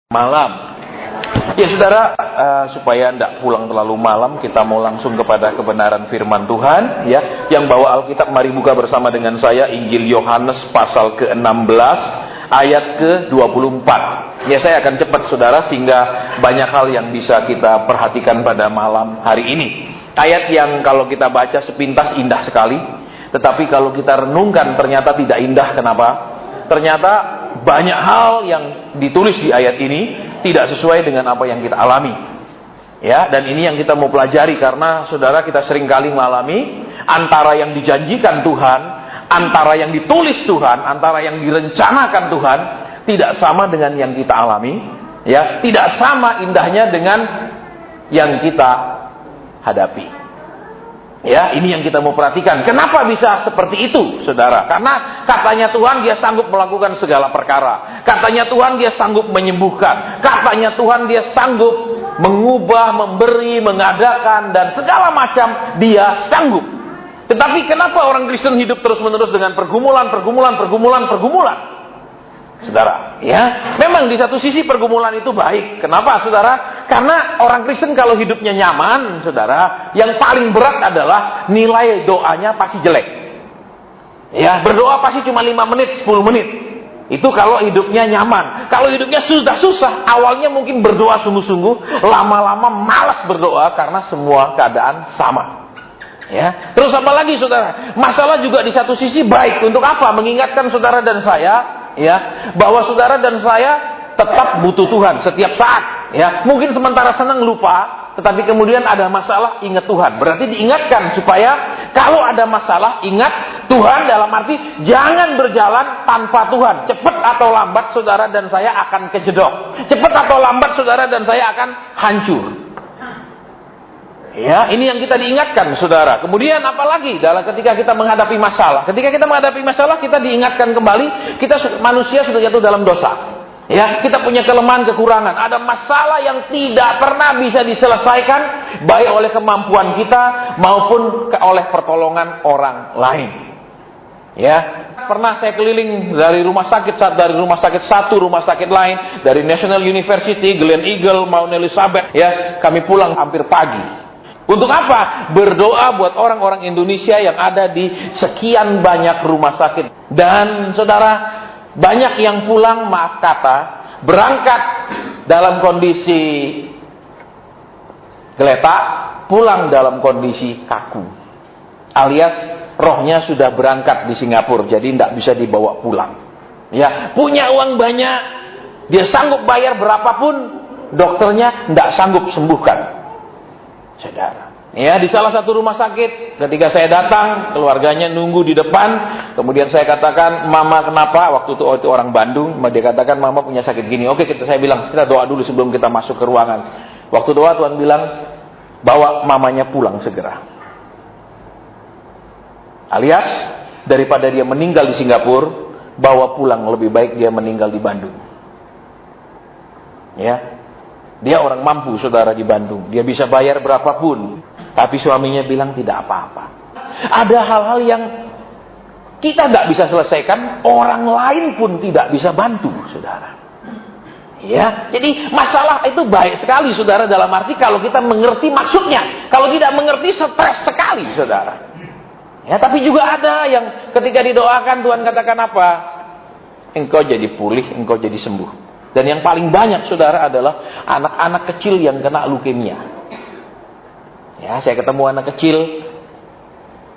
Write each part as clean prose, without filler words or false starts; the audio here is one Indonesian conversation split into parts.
Malam. Ya saudara, supaya tidak pulang terlalu malam, kita mau langsung kepada kebenaran firman Tuhan. Ya, yang bawa Alkitab, mari buka bersama dengan saya Injil Yohanes pasal ke-16 ayat ke-24. Ya, saya akan cepat saudara, sehingga banyak hal yang bisa kita perhatikan pada malam hari ini. Ayat yang kalau kita baca sepintas indah sekali, tetapi kalau kita renungkan ternyata tidak indah. Kenapa? Ternyata banyak hal yang ditulis di ayat ini tidak sesuai dengan apa yang kita alami. Ya, dan ini yang kita mau pelajari, karena saudara, kita seringkali mengalami antara yang dijanjikan Tuhan, antara yang ditulis Tuhan, antara yang direncanakan Tuhan tidak sama dengan yang kita alami. Ya, tidak sama indahnya dengan yang kita hadapi. Ya, ini yang kita mau perhatikan. Kenapa bisa seperti itu, saudara? Karena katanya Tuhan dia sanggup melakukan segala perkara. Katanya Tuhan dia sanggup menyembuhkan. Katanya Tuhan dia sanggup mengubah, memberi, mengadakan, dan segala macam dia sanggup. Tetapi kenapa orang Kristen hidup terus-menerus dengan pergumulan? Saudara, ya, memang di satu sisi pergumulan itu baik. Kenapa, saudara? Karena orang Kristen kalau hidupnya nyaman, saudara, yang paling berat adalah nilai doanya pasti jelek. Ya, berdoa pasti cuma 5 menit, 10 menit. Itu kalau hidupnya nyaman. Kalau hidupnya sudah susah, awalnya mungkin berdoa sungguh-sungguh, lama-lama malas berdoa karena semua keadaan sama. Ya, terus apa lagi, saudara? Masalah juga di satu sisi baik. Untuk apa? Mengingatkan saudara dan saya, ya, bahwa saudara dan saya tetap butuh Tuhan setiap saat. Ya, mungkin sementara senang lupa, tetapi kemudian ada masalah, ingat Tuhan. Berarti diingatkan supaya kalau ada masalah ingat Tuhan, dalam arti jangan berjalan tanpa Tuhan. Cepat atau lambat saudara dan saya akan kejedok. Cepat atau lambat saudara dan saya akan hancur. Ya, ini yang kita diingatkan, saudara. Kemudian apalagi dalam ketika kita menghadapi masalah. Ketika kita menghadapi masalah, kita diingatkan kembali, kita manusia sudah jatuh dalam dosa. Ya, kita punya kelemahan, kekurangan. Ada masalah yang tidak pernah bisa diselesaikan, baik oleh kemampuan kita maupun oleh pertolongan orang lain. Ya, pernah saya keliling dari rumah sakit satu, rumah sakit lain, dari National University, Glen Eagle, Mount Elizabeth. Ya, kami pulang hampir pagi. Untuk apa? Berdoa buat orang-orang Indonesia yang ada di sekian banyak rumah sakit. Dan saudara, banyak yang pulang, maaf kata, berangkat dalam kondisi geletak, pulang dalam kondisi kaku. Alias rohnya sudah berangkat di Singapura, jadi tidak bisa dibawa pulang. Ya, punya uang banyak, dia sanggup bayar berapapun, dokternya tidak sanggup sembuhkan. Saudara, ya, di salah satu rumah sakit, ketika saya datang, keluarganya nunggu di depan. Kemudian saya katakan, "Mama kenapa?" Waktu itu orang Bandung, dia katakan, "Mama punya sakit gini." Oke, saya bilang, kita doa dulu sebelum kita masuk ke ruangan. Waktu doa Tuhan bilang, bawa mamanya pulang segera. Alias, daripada dia meninggal di Singapura, bawa pulang, lebih baik dia meninggal di Bandung. Ya, dia orang mampu, saudara, di Bandung. Dia bisa bayar berapapun. Tapi suaminya bilang tidak apa-apa. Ada hal-hal yang kita tidak bisa selesaikan, orang lain pun tidak bisa bantu, saudara. Ya, jadi masalah itu baik sekali, saudara, dalam arti kalau kita mengerti maksudnya. Kalau tidak mengerti, stres sekali, saudara. Ya, tapi juga ada yang ketika didoakan Tuhan katakan apa? Engkau jadi pulih, engkau jadi sembuh. Dan yang paling banyak, saudara, adalah anak-anak kecil yang kena leukemia. Ya, saya ketemu anak kecil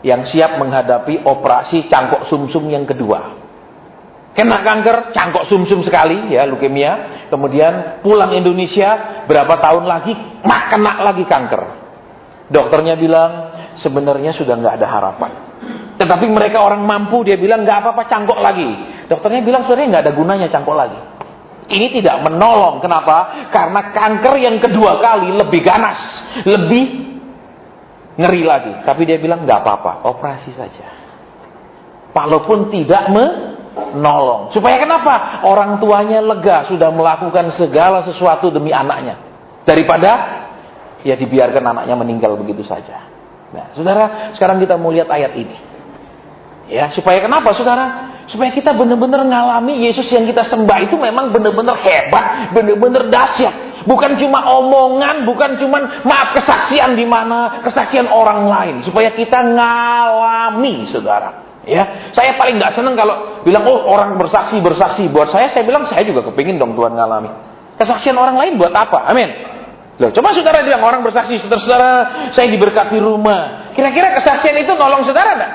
yang siap menghadapi operasi cangkok sumsum yang kedua. Kena kanker cangkok sumsum sekali, ya, leukemia. Kemudian pulang Indonesia, berapa tahun lagi kena lagi kanker. Dokternya bilang sebenarnya sudah nggak ada harapan. Tetapi mereka orang mampu, dia bilang nggak apa-apa, cangkok lagi. Dokternya bilang sebenarnya nggak ada gunanya cangkok lagi. Ini tidak menolong. Kenapa? Karena kanker yang kedua kali lebih ganas, lebih ngeri lagi. Tapi dia bilang nggak apa-apa, operasi saja. Walaupun tidak menolong. Supaya kenapa? Orang tuanya lega, sudah melakukan segala sesuatu demi anaknya. Daripada ya dibiarkan anaknya meninggal begitu saja. Nah, saudara, sekarang kita mau lihat ayat ini. Ya, supaya kenapa, saudara? Supaya kita benar-benar ngalami Yesus yang kita sembah itu memang benar-benar hebat, benar-benar dahsyat. Bukan cuma omongan, bukan cuma maaf kesaksian di mana kesaksian orang lain. Supaya kita ngalami, saudara. Ya, saya paling nggak seneng kalau bilang orang bersaksi. Buat saya bilang saya juga kepingin dong Tuhan ngalami. Kesaksian orang lain buat apa? Amin. Loh, coba saudara bilang orang bersaksi, saudara saya diberkati rumah. Kira-kira kesaksian itu nolong saudara enggak?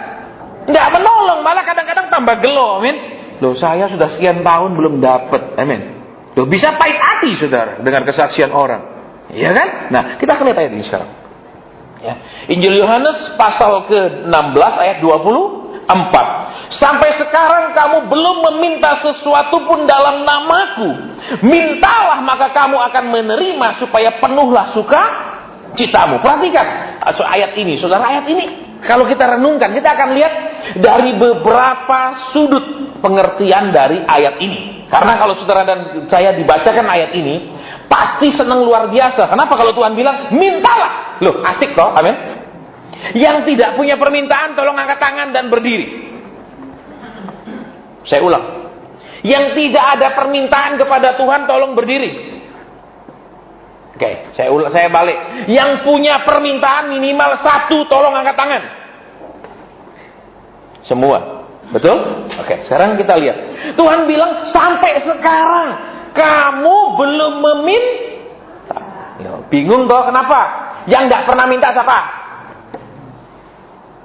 Enggak menolong, malah kadang-kadang tambah gelo, amin. Loh, saya sudah sekian tahun belum dapat, amin. Loh, bisa pahit hati, saudara, dengan kesaksian orang. Iya kan? Nah, kita akan lihat ayat ini sekarang. Ya. Injil Yohanes pasal ke-16 ayat 24. Sampai sekarang kamu belum meminta sesuatu pun dalam namaku. Mintalah maka kamu akan menerima supaya penuhlah suka citamu. Perhatikan ayat ini, saudara, ayat ini. Kalau kita renungkan, kita akan lihat dari beberapa sudut pengertian dari ayat ini. Karena kalau saudara dan saya dibacakan ayat ini, pasti senang luar biasa. Kenapa kalau Tuhan bilang, mintalah. Loh, asik toh, amin. Yang tidak punya permintaan, tolong angkat tangan dan berdiri. Saya ulang. Yang tidak ada permintaan kepada Tuhan, tolong berdiri. Oke, saya balik. Yang punya permintaan minimal 1, tolong angkat tangan. Semua. Betul? Oke, sekarang kita lihat. Tuhan bilang, sampai sekarang kamu belum meminta. Bingung toh, kenapa? Yang nggak pernah minta siapa?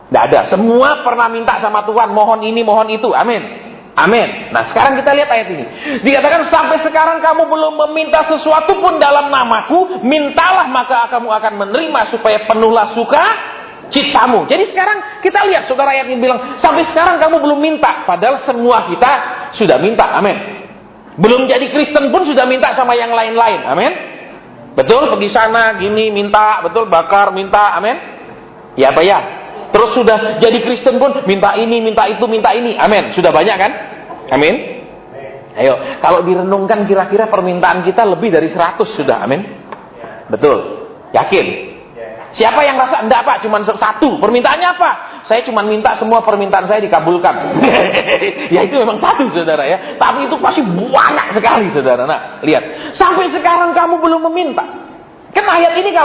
Nggak ada. Semua pernah minta sama Tuhan. Mohon ini, mohon itu. Amin. Amin. Nah, sekarang kita lihat ayat ini. Dikatakan sampai sekarang kamu belum meminta sesuatu pun dalam namaku, mintalah maka kamu akan menerima supaya penuhlah suka citamu. Jadi sekarang kita lihat saudara ayat ini bilang, sampai sekarang kamu belum minta, padahal semua kita sudah minta. Amin. Belum jadi Kristen pun sudah minta sama yang lain-lain. Amin. Betul, pergi sana gini minta, betul, bakar minta. Amin. Ya apa ya? Terus sudah jadi Kristen pun minta ini, minta itu, minta ini. Amin. Sudah banyak kan? Amin. Ayo, kalau direnungkan kira-kira permintaan kita lebih dari 100 sudah. Amin. Betul. Yakin? Siapa yang rasa enggak Pak, cuma 1? Permintaannya apa? Saya cuma minta semua permintaan saya dikabulkan. Ya itu memang 1, saudara ya. Tapi itu pasti banyak sekali, saudara. Nah, lihat. Sampai sekarang kamu belum meminta. Kan ayat ini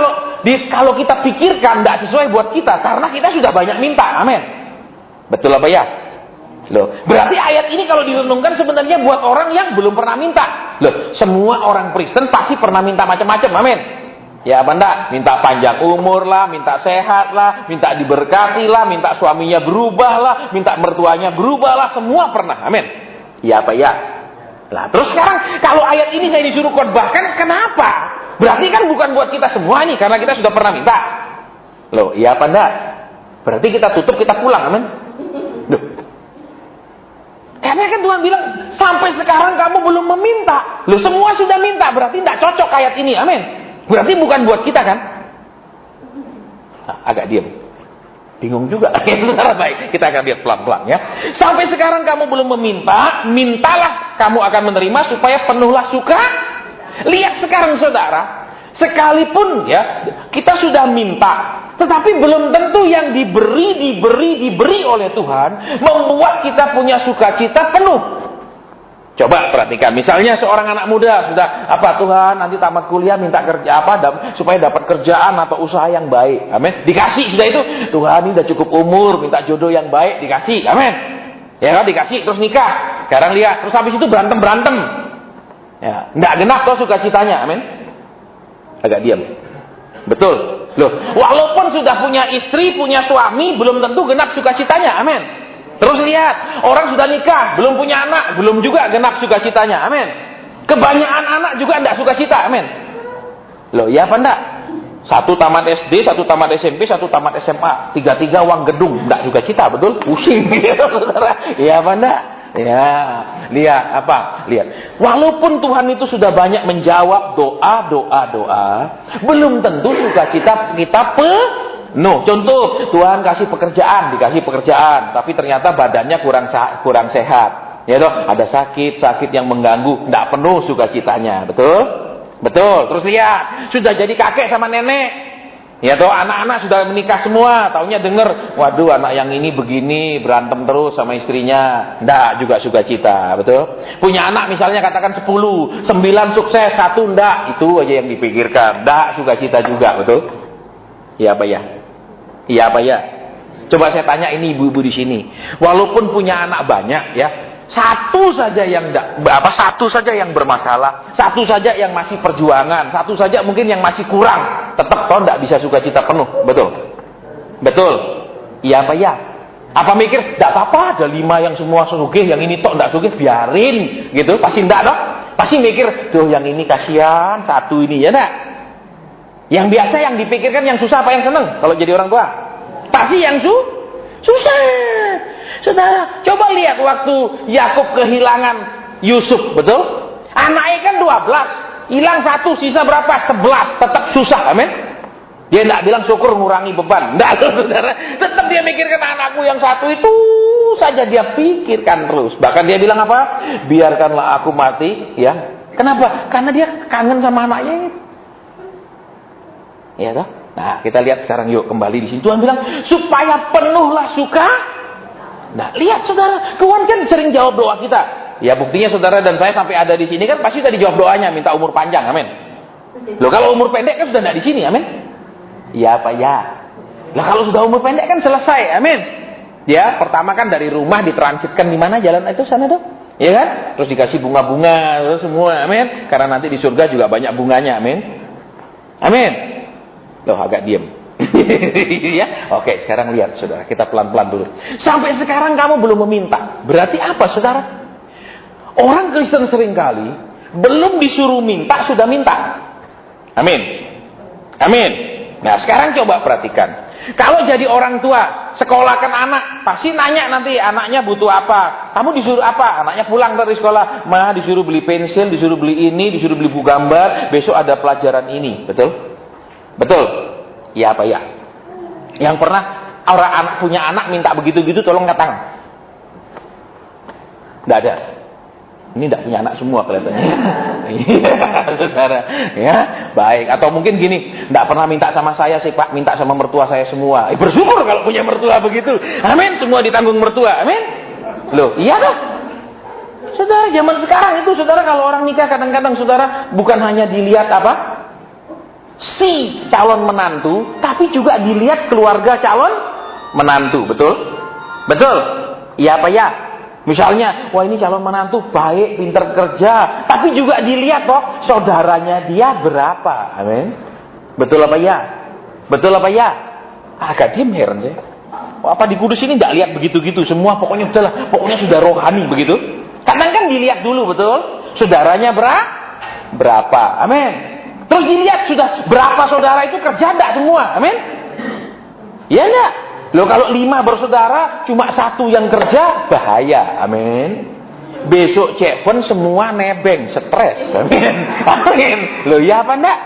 kalau kita pikirkan tidak sesuai buat kita, karena kita sudah banyak minta. Amin. Betul apa ya? Loh, berarti ayat ini kalau direnungkan sebenarnya buat orang yang belum pernah minta. Loh, semua orang Kristen pasti pernah minta macam-macam. Amin. Ya apa enggak? Minta panjang umur lah, minta sehat lah, minta diberkati lah, minta suaminya berubah lah, minta mertuanya berubah lah, semua pernah. Amin. Ya apa ya? Lah, terus sekarang kalau ayat ini saya disuruh khotbahkan, kenapa? Berarti kan bukan buat kita semua nih, karena kita sudah pernah minta. Loh, iya apa enggak? Berarti kita tutup, kita pulang, amin? Loh. Karena kan Tuhan bilang, sampai sekarang kamu belum meminta. Loh, semua sudah minta, berarti tidak cocok ayat ini, amin? Berarti bukan buat kita kan? Nah, agak diam. Bingung juga. Baik, kita akan lihat pelan-pelan ya. Sampai sekarang kamu belum meminta, mintalah kamu akan menerima supaya penuhlah suka. Lihat sekarang saudara, sekalipun ya kita sudah minta, tetapi belum tentu yang diberi oleh Tuhan membuat kita punya sukacita penuh. Coba perhatikan, misalnya seorang anak muda sudah Tuhan nanti tamat kuliah minta kerja supaya dapat kerjaan atau usaha yang baik. Amin. Dikasih sudah itu. Tuhan ini udah cukup umur, minta jodoh yang baik, dikasih. Amin. Ya kan, dikasih terus nikah. Sekarang lihat, terus habis itu berantem. Ya, enggak genap toh sukacitanya, amin. Agak diam. Betul. Loh, walaupun sudah punya istri, punya suami, belum tentu genap sukacitanya, amin. Terus lihat, orang sudah nikah, belum punya anak, belum juga genap sukacitanya, amin. Kebanyakan anak juga enggak sukacita, amin. Loh, iya apa enggak? 1 tamat SD, 1 tamat SMP, 1 tamat SMA, 3 uang gedung, enggak sukacita, betul? Pusing gitu, saudara. Iya apa enggak? Ya, lihat Lihat. Walaupun Tuhan itu sudah banyak menjawab doa, belum tentu sukacita kita penuh. Contoh, Tuhan kasih pekerjaan, dikasih pekerjaan, tapi ternyata badannya kurang sehat. Ya toh, ada sakit yang mengganggu, tidak penuh sukacitanya, betul? Betul. Terus lihat, sudah jadi kakek sama nenek. Ya toh, anak-anak sudah menikah semua, taunya denger, waduh anak yang ini begini, berantem terus sama istrinya. Ndak juga sukacita, betul? Punya anak misalnya katakan 10, 9 sukses, 1 ndak, itu aja yang dipikirkan. Ndak sukacita juga, betul? Iya apa ya? Iya apa ya? Coba saya tanya ini ibu-ibu di sini. Walaupun punya anak banyak ya, satu saja yang satu saja yang bermasalah, satu saja yang masih perjuangan, satu saja mungkin yang masih kurang, tetap kau tidak bisa sukacita penuh, betul? Betul? Iya apa ya? Apa mikir, tidak apa-apa, ada 5 yang semua sugih, yang ini tok tidak sugih, biarin, gitu? Pasti tidak, dong? Pasti mikir, tuh yang ini kasihan, satu ini, ya enggak? Yang biasa yang dipikirkan yang susah apa yang seneng kalau jadi orang tua? Pasti yang susah. Saudara, coba lihat waktu Yakub kehilangan Yusuf, betul? Anaknya kan 12, hilang 1, sisa berapa? 11, tetap susah, amin? Dia tidak bilang syukur ngurangi beban, tidak, saudara. Tetap dia mikirkan anakku yang 1 itu saja dia pikirkan terus. Bahkan dia bilang apa? Biarkanlah aku mati, ya. Kenapa? Karena dia kangen sama anaknya ini. Ya toh? Nah, kita lihat sekarang yuk kembali di sini. Tuhan bilang supaya penuhlah suka. Nah, lihat saudara, Tuhan kan sering jawab doa kita. Ya buktinya saudara dan saya sampai ada di sini kan pasti sudah dijawab doanya, minta umur panjang, amin. Loh kalau umur pendek kan sudah tidak di sini, amin. Ya apa ya? Lah kalau sudah umur pendek kan selesai, amin. Ya, pertama kan dari rumah ditransitkan di mana jalan itu sana dong. Ya kan? Terus dikasih bunga-bunga, terus semua, amin. Karena nanti di surga juga banyak bunganya, amin. Amin. Loh agak diem. Ya, oke sekarang lihat saudara, kita pelan-pelan dulu. Sampai sekarang kamu belum meminta. Berarti apa saudara? Orang Kristen seringkali belum disuruh minta sudah minta. Amin. Amin. Nah sekarang coba perhatikan. Kalau jadi orang tua sekolahkan anak, pasti nanya nanti anaknya butuh apa. Kamu disuruh apa? Anaknya pulang dari sekolah, ma disuruh beli pensil, disuruh beli ini, disuruh beli buku gambar. Besok ada pelajaran ini, betul? Betul? Ya apa ya? Yang pernah orang anak punya anak minta begitu-gitu tolong angkat tangan. Tidak ada. Ini tidak punya anak semua kelihatannya. Saudara, ya baik. Atau mungkin gini, tidak pernah minta sama saya sih Pak, minta sama mertua saya semua. Bersyukur kalau punya mertua begitu. Amin, semua ditanggung mertua. Amin. Loh, iya dong. Saudara, zaman sekarang itu saudara kalau orang nikah kadang-kadang saudara bukan hanya dilihat apa? Si calon menantu, tapi juga dilihat keluarga calon menantu, betul? Betul? Iya apa ya? Misalnya, wah ini calon menantu baik, pintar kerja, tapi juga dilihat toh saudaranya dia berapa, amin? Betul apa ya? Betul apa ya? Agak diem heran saya. Apa di Kudus ini tidak lihat begitu-gitu, semua pokoknya udahlah, pokoknya sudah rohani begitu. Kadang kan dilihat dulu, betul? Saudaranya berapa, amin? Terus dilihat sudah berapa saudara itu kerja enggak semua, amin? Ya enggak? Loh kalau 5 bersaudara cuma 1 yang kerja bahaya, amin. Besok cekpon semua nebeng, stres, amin. Amin. Loh ya apa enggak?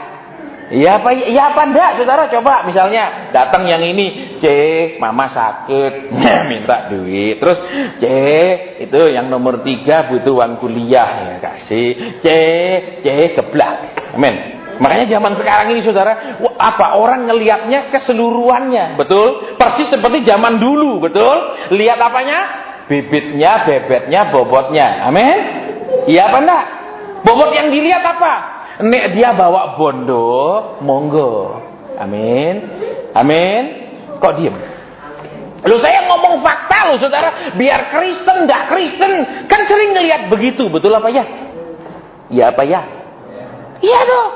Ya apa enggak saudara? Coba misalnya datang yang ini, Cek, mama sakit, minta duit. Terus Cek, itu yang nomor 3 butuh uang kuliah, ya kasih. Cek geblak, amin. Makanya zaman sekarang ini saudara, apa orang ngelihatnya keseluruhannya, betul? Persis seperti zaman dulu, betul? Lihat apanya? Bibitnya, bebetnya, bobotnya, amin? Iya apa enggak? Bobot yang dilihat apa? Nek dia bawa bondo, monggo, amin? Amin? Kok diem? Loh saya ngomong fakta loh saudara, biar Kristen, enggak Kristen, kan sering ngelihat begitu, betul apa ya? Iya apa ya? Iya dong.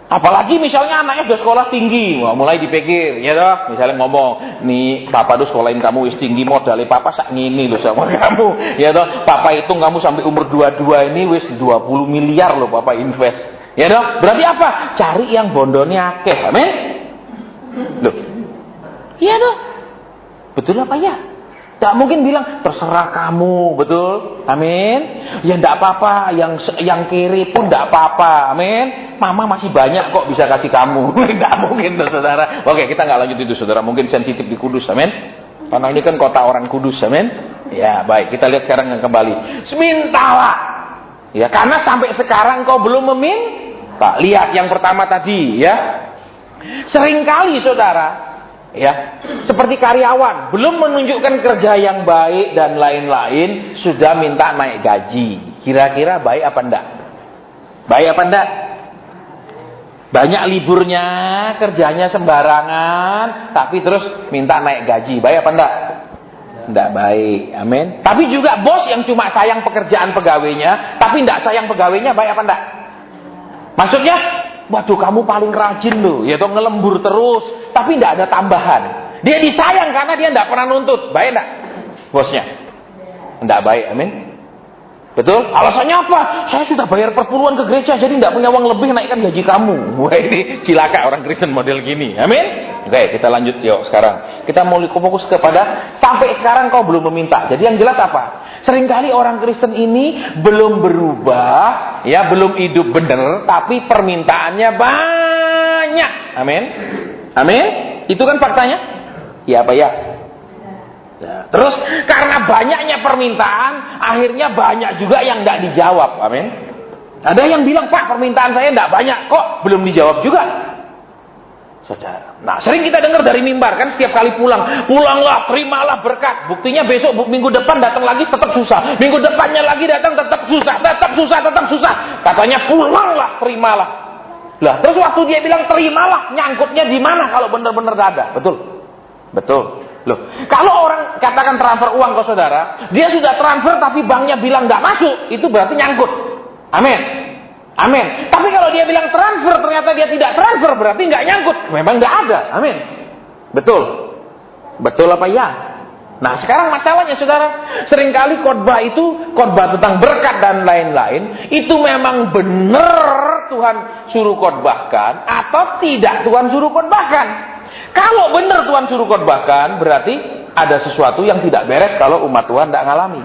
Apalagi misalnya anaknya sudah sekolah tinggi, wah, mulai dipikir, ya toh, misalnya ngomong, nih papa tuh sekolahin kamu wis tinggi modalnya papa sak ngini loh sama kamu, ya toh, papa hitung kamu sampai umur 22 ini wis 20 miliar loh papa invest, ya toh, berarti apa? Cari yang bondonnya akeh, amin? Loh, iya toh, betul apa ya? Tak mungkin bilang terserah kamu, betul? Amin. Ya enggak apa-apa, yang kiri pun enggak apa-apa. Amin. Mama masih banyak kok bisa kasih kamu. Enggak mungkin tuh, saudara. Oke, kita enggak lanjut itu, saudara. Mungkin sensitif di Kudus, amin. Karena ini kan kota orang Kudus, amin. Ya, baik. Kita lihat sekarang yang kembali. Mintalah. Ya, karena sampai sekarang kau belum meminta. Lihat yang pertama tadi, ya. Seringkali saudara, ya, seperti karyawan, belum menunjukkan kerja yang baik dan lain-lain, sudah minta naik gaji. Kira-kira baik apa enggak? Baik apa enggak? Banyak liburnya, kerjanya sembarangan, tapi terus minta naik gaji. Baik apa enggak? Enggak baik. Amin. Tapi juga bos yang cuma sayang pekerjaan pegawainya, tapi enggak sayang pegawainya, baik apa enggak? Maksudnya, waduh kamu paling rajin loh, ya toh ngelembur terus, tapi enggak ada tambahan. Dia disayang karena dia enggak pernah nuntut. Baik enggak? Bosnya. Enggak baik. Amin. Betul? Alasannya apa? Saya sudah bayar perpuluhan ke gereja, jadi tidak punya uang lebih naikkan gaji kamu. Wah, ini cilaka orang Kristen model gini. Amin? Oke, kita lanjut yuk sekarang. Kita mau fokus kepada sampai sekarang kau belum meminta. Jadi yang jelas apa? Seringkali orang Kristen ini belum berubah, ya belum hidup benar, tapi permintaannya banyak. Amin? Amin? Itu kan faktanya? Ya apa ya? Ya. Terus karena banyaknya permintaan, akhirnya banyak juga yang tidak dijawab. Amin. Ada yang bilang, Pak, permintaan saya tidak banyak, kok belum dijawab juga, saudara. Nah, sering kita dengar dari mimbar kan, setiap kali pulanglah, terimalah berkat. Buktinya besok minggu depan datang lagi tetap susah, minggu depannya lagi datang tetap susah. Katanya pulanglah, terimalah. Lah, terus waktu dia bilang terimalah, nyangkutnya di mana kalau benar-benar tidak ada? Betul. Loh, kalau orang katakan transfer uang ke saudara, dia sudah transfer tapi banknya bilang nggak masuk, itu berarti nyangkut. Amin. Amin. Tapi kalau dia bilang transfer, ternyata dia tidak transfer, berarti nggak nyangkut. Memang nggak ada. Amin. Betul. Betul apa ya? Nah, sekarang masalahnya saudara, seringkali khotbah itu, khotbah tentang berkat dan lain-lain, itu memang benar Tuhan suruh khotbahkan atau tidak Tuhan suruh khotbahkan. Kalau benar Tuhan suruh khotbahkan, berarti ada sesuatu yang tidak beres kalau umat Tuhan tidak ngalami.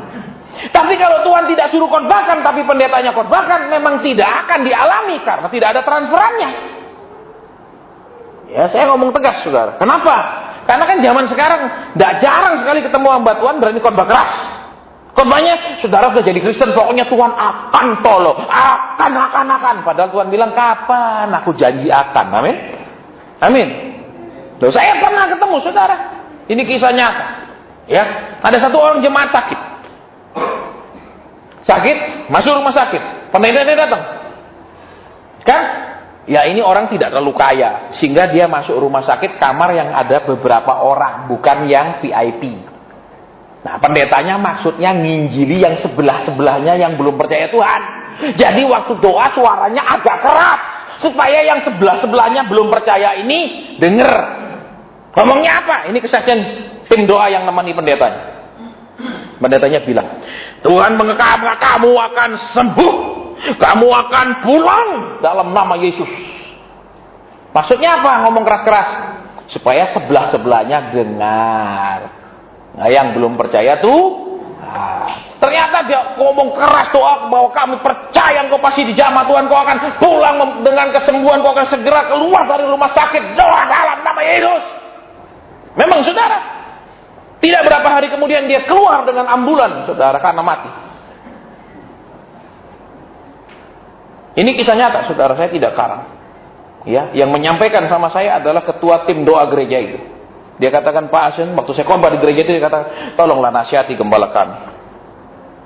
Tapi kalau Tuhan tidak suruh khotbahkan, tapi pendetanya khotbahkan, memang tidak akan dialami karena tidak ada transferannya. Ya, saya ngomong tegas, saudara. Kenapa? Karena kan zaman sekarang tidak jarang sekali ketemu hamba Tuhan berani khotbah keras. Khotbahnya, saudara sudah jadi Kristen, pokoknya Tuhan akan tolong, akan. Padahal Tuhan bilang, kapan aku janji akan. Amin. Amin. Loh, saya pernah ketemu saudara. Ini kisah nyata. Ya, ada satu orang jemaat sakit, masuk rumah sakit. Pendetanya datang. Kan? Ya ini orang tidak terlalu kaya, sehingga dia masuk rumah sakit kamar yang ada beberapa orang, bukan yang VIP. Nah, pendetanya maksudnya nginjili yang sebelah-sebelahnya yang belum percaya Tuhan. Jadi waktu doa suaranya agak keras, supaya yang sebelah-sebelahnya belum percaya ini dengar. Ngomongnya apa? Ini kesaksian tim doa yang nemani pendetanya. Pendetanya bilang, Tuhan mengatakan kamu akan sembuh, kamu akan pulang dalam nama Yesus. Maksudnya apa? Ngomong keras-keras supaya sebelah-sebelahnya dengar. Nah, yang belum percaya tuh, ternyata dia ngomong keras doa bahwa kamu percaya engkau pasti dijamah Tuhan, kau akan pulang dengan kesembuhan, kau akan segera keluar dari rumah sakit. Doa dalam nama Yesus. Memang saudara, tidak berapa hari kemudian dia keluar dengan ambulan saudara karena mati. Ini kisah nyata saudara, saya tidak karang. Ya, yang menyampaikan sama saya adalah ketua tim doa gereja itu. Dia katakan, Pak Asen, waktu saya khotbah di gereja itu dia katakan, tolonglah nasihati gembala kami.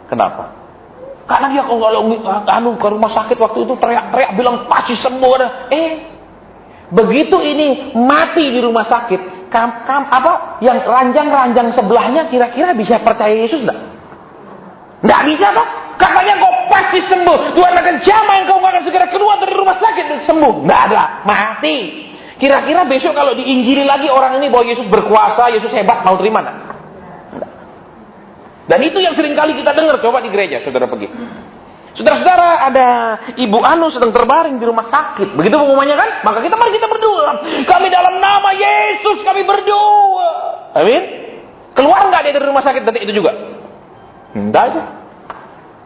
Kenapa? Karena dia kalau ke rumah sakit waktu itu teriak-teriak bilang pasti sembuh. Begitu ini mati di rumah sakit, yang ranjang-ranjang sebelahnya kira-kira bisa percaya Yesus enggak? Enggak bisa toh? Katanya kau pasti sembuh, Tuhan akan jamah engkau akan segera keluar dari rumah sakit dan sembuh. Enggak ada, mati. Kira-kira besok kalau diinjili lagi orang ini bahwa Yesus berkuasa, Yesus hebat, mau terima enggak? Enggak. Dan itu yang sering kali kita dengar, coba di gereja, saudara pergi. Saudara-saudara, ada Ibu Anu sedang terbaring di rumah sakit. Begitu pengumumannya kan? Maka mari kita berdoa. Kami dalam nama Yesus kami berdoa. Amin. Keluar nggak dia dari rumah sakit detik itu juga? Enggak itu.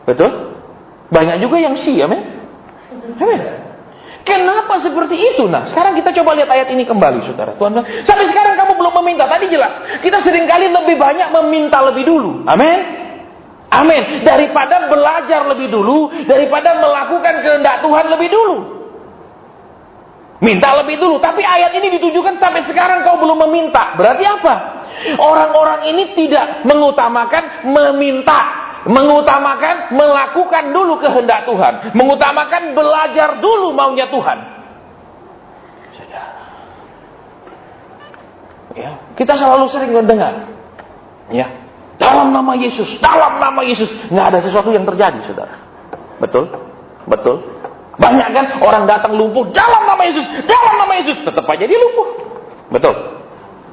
Betul? Banyak juga yang amin. Amin. Kenapa seperti itu? Nah, sekarang kita coba lihat ayat ini kembali, saudara. Tuhan, sampai sekarang kamu belum meminta. Tadi jelas, kita seringkali lebih banyak meminta lebih dulu. Amin. Amin. Daripada belajar lebih dulu, daripada melakukan kehendak Tuhan lebih dulu. Minta lebih dulu. Tapi ayat ini ditujukan sampai sekarang kau belum meminta. Berarti apa? Orang-orang ini tidak mengutamakan meminta. Mengutamakan melakukan dulu kehendak Tuhan. Mengutamakan belajar dulu maunya Tuhan. Ya, kita selalu sering mendengar. Ya, dalam nama Yesus, dalam nama Yesus. Nggak ada sesuatu yang terjadi, saudara. Betul? Betul? Banyak kan orang datang lumpuh dalam nama Yesus, dalam nama Yesus, tetap aja dia lumpuh. Betul?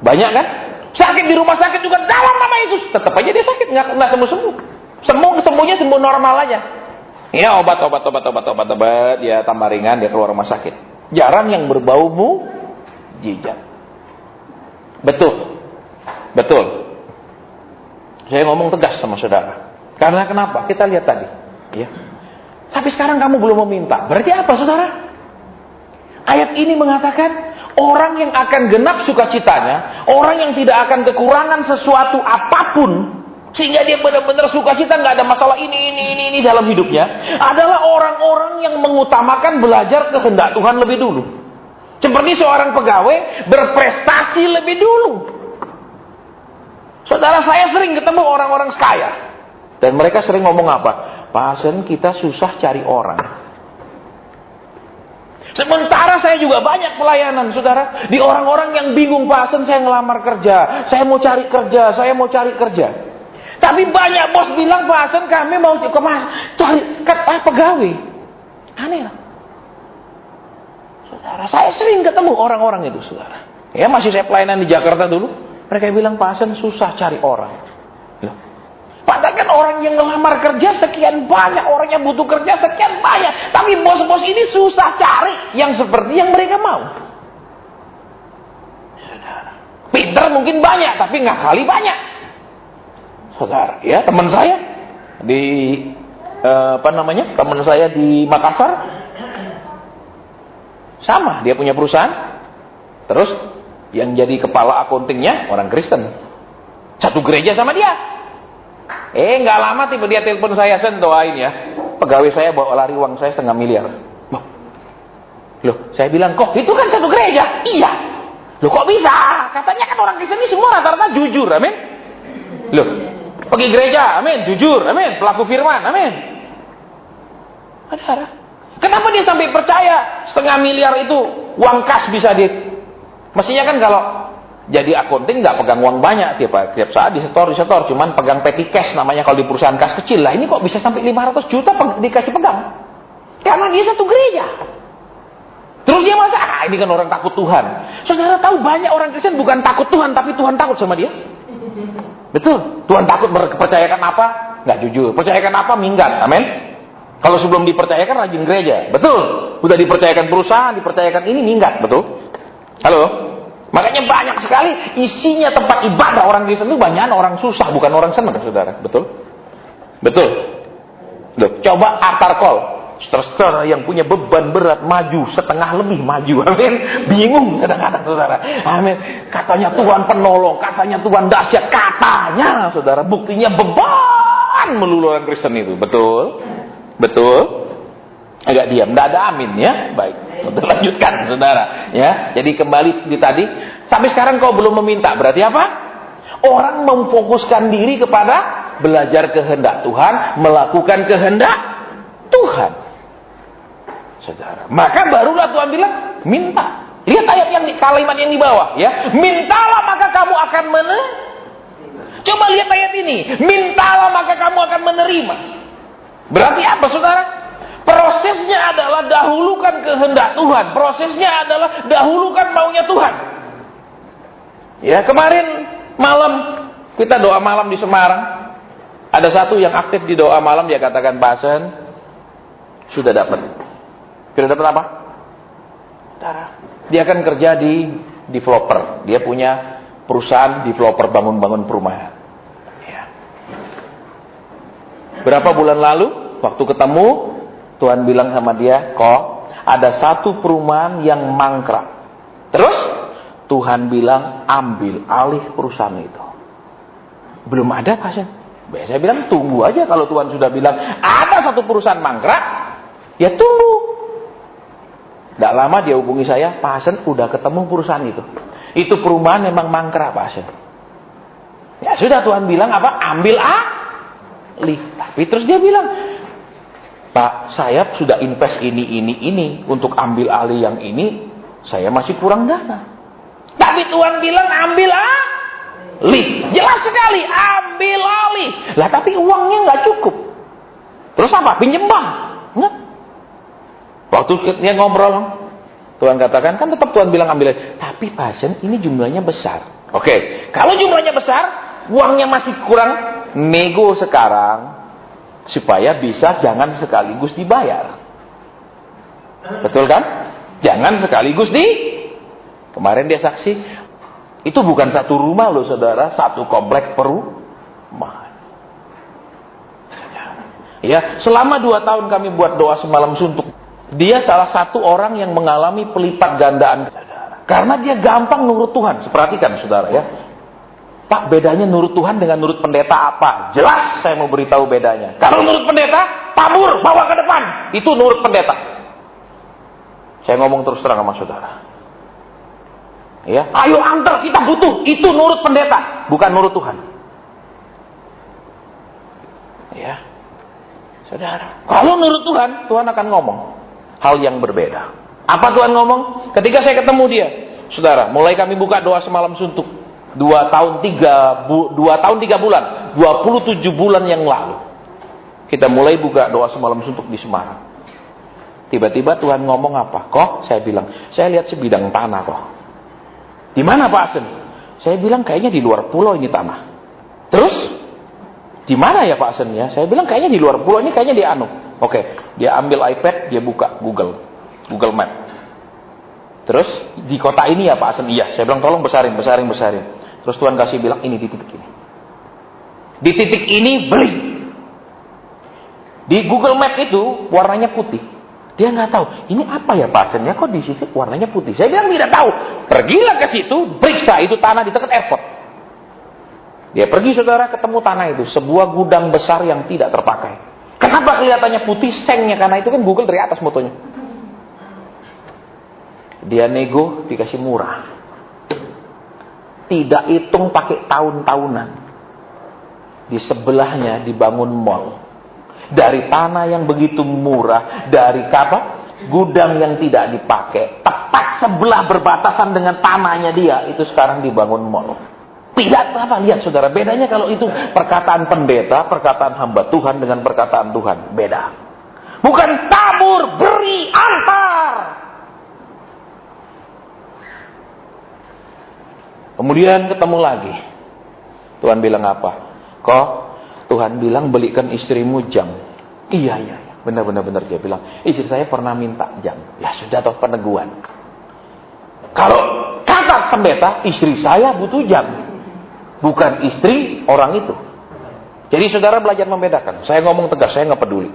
Banyak kan? Sakit di rumah sakit juga dalam nama Yesus, tetap aja dia sakit, nggak sembuh-sembuh. Sembuhnya sembuh normal aja. Ya, obat, dia tambah ringan, dia keluar rumah sakit. Jarang yang berbau mujizat. Betul. Betul. Saya ngomong tegas sama saudara. Karena kenapa? Kita lihat tadi, ya. Tapi sekarang kamu belum meminta. Berarti apa, saudara? Ayat ini mengatakan orang yang akan genap sukacitanya, orang yang tidak akan kekurangan sesuatu apapun, sehingga dia benar-benar sukacita, nggak ada masalah ini dalam hidupnya, adalah orang-orang yang mengutamakan belajar kehendak Tuhan lebih dulu. Seperti seorang pegawai berprestasi lebih dulu. Saudara, saya sering ketemu orang-orang kaya, dan mereka sering ngomong apa? Pasien, kita susah cari orang. Sementara saya juga banyak pelayanan, saudara, di orang-orang yang bingung, pasien, saya ngelamar kerja, saya mau cari kerja. Tapi banyak bos bilang, pasien, kami mau cari pegawai. Aneh lah. Saudara, saya sering ketemu orang-orang itu, saudara. Ya, masih saya pelayanan di Jakarta dulu, mereka bilang, pasien, susah cari orang. Loh. Padahal kan orang yang ngelamar kerja sekian banyak, orang yang butuh kerja sekian banyak, tapi bos-bos ini susah cari yang seperti yang mereka mau. Saudara, pinter mungkin banyak, tapi nggak kali banyak. Saudara, ya, teman saya di teman saya di Makassar, sama, dia punya perusahaan, terus yang jadi kepala akuntingnya orang Kristen, satu gereja sama dia. Nggak lama tiba dia telepon saya, Sen, doain ya, pegawai saya bawa lari uang saya 500 miliar. Loh, saya bilang, kok itu kan satu gereja? Iya. Loh, kok bisa? Katanya kan orang Kristen ini semua rata-rata jujur, amin. Loh, pergi gereja, amin, jujur, amin, pelaku firman, amin. Ada. Kenapa dia sampai percaya 500 miliar itu uang kas bisa dia? Mestinya kan kalau jadi akunting nggak pegang uang banyak tiap saat disetor, cuman pegang petty cash namanya kalau di perusahaan kas kecil. Lah ini kok bisa sampai 500 juta dikasih pegang? Karena dia satu gereja. Terus dia masa, ini kan orang takut Tuhan. Saudara tahu banyak orang Kristen bukan takut Tuhan, tapi Tuhan takut sama dia. Betul. Tuhan takut percayakan apa? Nggak jujur. Percayakan apa? Minggat. Amin. Kalau sebelum dipercayakan rajin gereja. Betul. Udah dipercayakan perusahaan, dipercayakan ini minggat. Betul. Halo. Makanya banyak sekali isinya tempat ibadah orang Kristen itu banyak orang susah, bukan orang senang, saudara. Betul? Betul. Loh, coba altar call. Saudara yang punya beban berat maju setengah lebih maju. Amin. Bingung kadang-kadang, saudara. Amin. Katanya Tuhan penolong, katanya Tuhan dahsyat, katanya, saudara. Buktinya beban melulu orang Kristen itu. Betul? Betul? Agak diam, tidak ada amin ya. Baik, kita lanjutkan, saudara. Ya, jadi kembali di tadi. Sampai sekarang kau belum meminta. Berarti apa? Orang memfokuskan diri kepada belajar kehendak Tuhan, melakukan kehendak Tuhan. Saudara, maka barulah Tuhan bilang, minta. Lihat ayat yang kalimat yang di bawah, ya. Mintalah maka kamu akan menerima. Coba lihat ayat ini. Mintalah maka kamu akan menerima. Berarti apa, saudara? Prosesnya adalah dahulukan kehendak Tuhan. Prosesnya adalah dahulukan maunya Tuhan. Ya, kemarin malam kita doa malam di Semarang. Ada satu yang aktif di doa malam, dia katakan, Basen sudah dapat. Sudah dapat apa? Dia akan kerja di developer. Dia punya perusahaan developer bangun-bangun perumahan. Ya. Berapa bulan lalu waktu ketemu, Tuhan bilang sama dia, kok ada satu perumahan yang mangkrak. Terus Tuhan bilang, ambil alih perusahaan itu. Belum ada, pasien. Saya bilang, tunggu aja. Kalau Tuhan sudah bilang ada satu perusahaan mangkrak, ya tunggu. Tidak lama dia hubungi saya, Pak Hasan udah ketemu perusahaan itu. Itu perumahan memang mangkrak Pak Hasan. Ya sudah, Tuhan bilang apa? Ambil alih. Tapi terus dia bilang, Pak, saya sudah invest ini untuk ambil alih yang ini, saya masih kurang dana. Tapi Tuhan bilang ambil alih. Jelas sekali, ambil alih. Lah tapi uangnya nggak cukup. Terus apa? Pinjem bank? Enggak. Waktu dia ngobrol, Tuhan katakan, kan tetap Tuhan bilang ambil alih. Tapi Pak Hasan, ini jumlahnya besar. Oke, kalau jumlahnya besar, uangnya masih kurang, nego sekarang supaya bisa jangan sekaligus dibayar. Betul kan? Jangan sekaligus kemarin dia saksi, itu bukan satu rumah loh saudara, satu komplek perumahan. Ya, selama 2 tahun kami buat doa semalam suntuk. Dia salah satu orang yang mengalami pelipat gandaan. Karena dia gampang nurut Tuhan. Perhatikan saudara ya. Pak, bedanya nurut Tuhan dengan nurut pendeta apa? Jelas saya mau beritahu bedanya. Kalau nurut pendeta, tabur, bawa ke depan. Itu nurut pendeta. Saya ngomong terus terang sama saudara. Ya, ayo antar, kita butuh. Itu nurut pendeta, bukan nurut Tuhan. Ya. Saudara, kalau nurut Tuhan, Tuhan akan ngomong hal yang berbeda. Apa Tuhan ngomong? Ketika saya ketemu dia, saudara, mulai kami buka doa semalam suntuk. 2 tahun 3 bulan, 27 bulan yang lalu kita mulai buka doa semalam suntuk di Semarang. Tiba-tiba Tuhan ngomong apa? Kok? Saya bilang, saya lihat sebidang tanah kok. Di mana Pak Hasan? Saya bilang kayaknya di luar pulau ini tanah. Terus di mana ya Pak Hasan ya? Saya bilang kayaknya di luar pulau ini, kayaknya di Oke, dia ambil iPad, dia buka Google Map. Terus di kota ini ya Pak Hasan? Iya. Saya bilang tolong besarin. Terus Tuhan kasih bilang ini di titik ini. Di titik ini beli. Di Google Map itu warnanya putih. Dia nggak tahu ini apa ya Pak Hasan ya, kok di situ warnanya putih. Saya bilang tidak tahu. Pergilah ke situ, periksa itu tanah di dekat airport. Dia pergi saudara, ketemu tanah itu, sebuah gudang besar yang tidak terpakai. Kenapa kelihatannya putih? Sengnya, karena itu kan Google dari atas fotonya. Dia nego, dikasih murah. Tidak hitung pakai tahun-tahunan. Di sebelahnya dibangun mall. Dari tanah yang begitu murah, dari gudang yang tidak dipakai, tepat sebelah berbatasan dengan tanahnya dia, itu sekarang dibangun mall. Tidak apa, lihat saudara, bedanya kalau itu perkataan pendeta, perkataan hamba Tuhan dengan perkataan Tuhan, beda. Bukan tabur, beri, antar. Kemudian ketemu lagi. Tuhan bilang apa? Kok Tuhan bilang belikan istrimu jam. Iya. Benar dia bilang, istri saya pernah minta jam. Ya sudah toh, peneguhan. Kalau kata pendeta, istri saya butuh jam. Bukan istri orang itu. Jadi saudara belajar membedakan. Saya ngomong tegas, saya nggak peduli.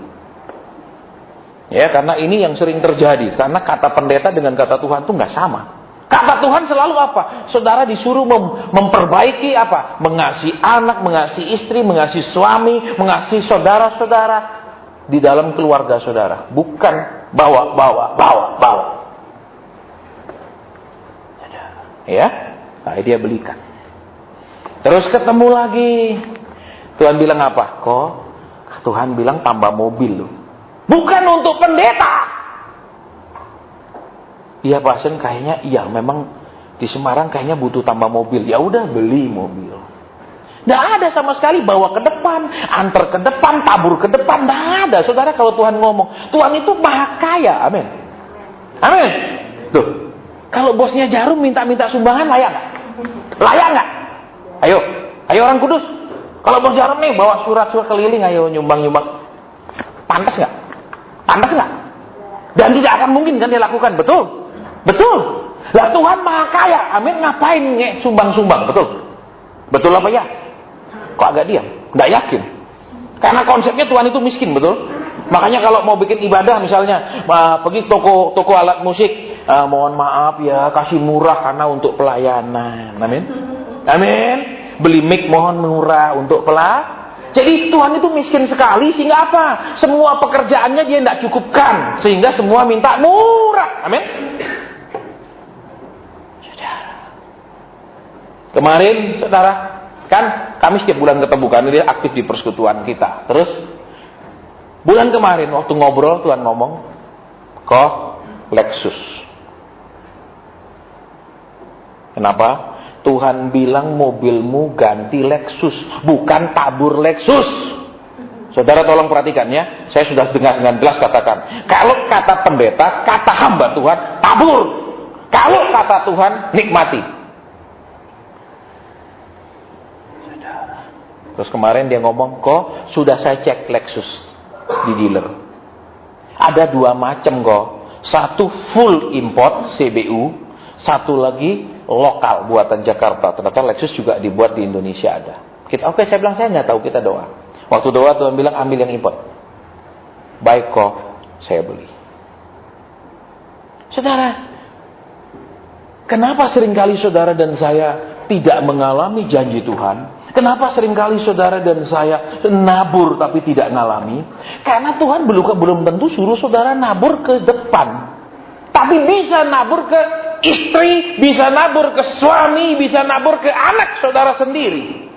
Ya, karena ini yang sering terjadi. Karena kata pendeta dengan kata Tuhan itu nggak sama. Kata Tuhan selalu apa? Saudara disuruh memperbaiki apa? Mengasihi anak, mengasihi istri, mengasihi suami, mengasihi saudara-saudara di dalam keluarga saudara. Bukan bawa. Ya, nah, dia belikan. Terus ketemu lagi. Tuhan bilang apa? Kok? Tuhan bilang tambah mobil loh. Bukan untuk pendeta. Iya Pak Hasan, kayaknya iya memang di Semarang kayaknya butuh tambah mobil. Ya udah beli mobil. Nggak ada sama sekali bawa ke depan, antar ke depan, tabur ke depan. Nggak ada. Saudara, kalau Tuhan ngomong, Tuhan itu maha kaya. Amin. Amin. Tuh. Kalau bosnya Jarum minta sumbangan, layak nggak? Layak nggak? Ayo orang kudus. Kalau bos Jarum nih bawa surat-surat keliling, ayo nyumbang. Pantas nggak? Pantas nggak? Dan tidak akan mungkin kan dia lakukan, betul? Betul. Lah Tuhan maha kaya. Amin, ngapain sumbang-sumbang? Betul apa ya? Kok agak diam? Nggak yakin. Karena konsepnya Tuhan itu miskin, betul? Makanya kalau mau bikin ibadah misalnya, pergi toko alat musik, mohon maaf ya, kasih murah karena untuk pelayanan. Amin. Beli mic mohon murah untuk Jadi Tuhan itu miskin sekali sehingga apa? Semua pekerjaannya dia tidak cukupkan, sehingga semua minta murah. Amin. Kemarin saudara, kan kami setiap bulan ketemu kan, dia aktif di persekutuan kita. Terus bulan kemarin waktu ngobrol Tuhan ngomong, kok Lexus. Kenapa? Tuhan bilang mobilmu ganti Lexus, bukan tabur Lexus. Saudara tolong perhatikan ya, saya sudah dengar dengan jelas katakan. Kalau kata pendeta, kata hamba Tuhan, tabur. Kalau kata Tuhan, nikmati. Terus kemarin dia ngomong, kok sudah saya cek Lexus di dealer. Ada dua macam kok. Satu full import CBU, satu lagi lokal buatan Jakarta. Ternyata Lexus juga dibuat di Indonesia ada. Oke, saya bilang saya nggak tahu, kita doa. Waktu doa Tuhan bilang ambil yang import. Baik kok, saya beli. Saudara, kenapa seringkali saudara dan saya tidak mengalami janji Tuhan? Kenapa seringkali saudara dan saya nabur tapi tidak ngalami? Karena Tuhan belum tentu suruh saudara nabur ke depan. Tapi bisa nabur ke istri, bisa nabur ke suami, bisa nabur ke anak saudara sendiri.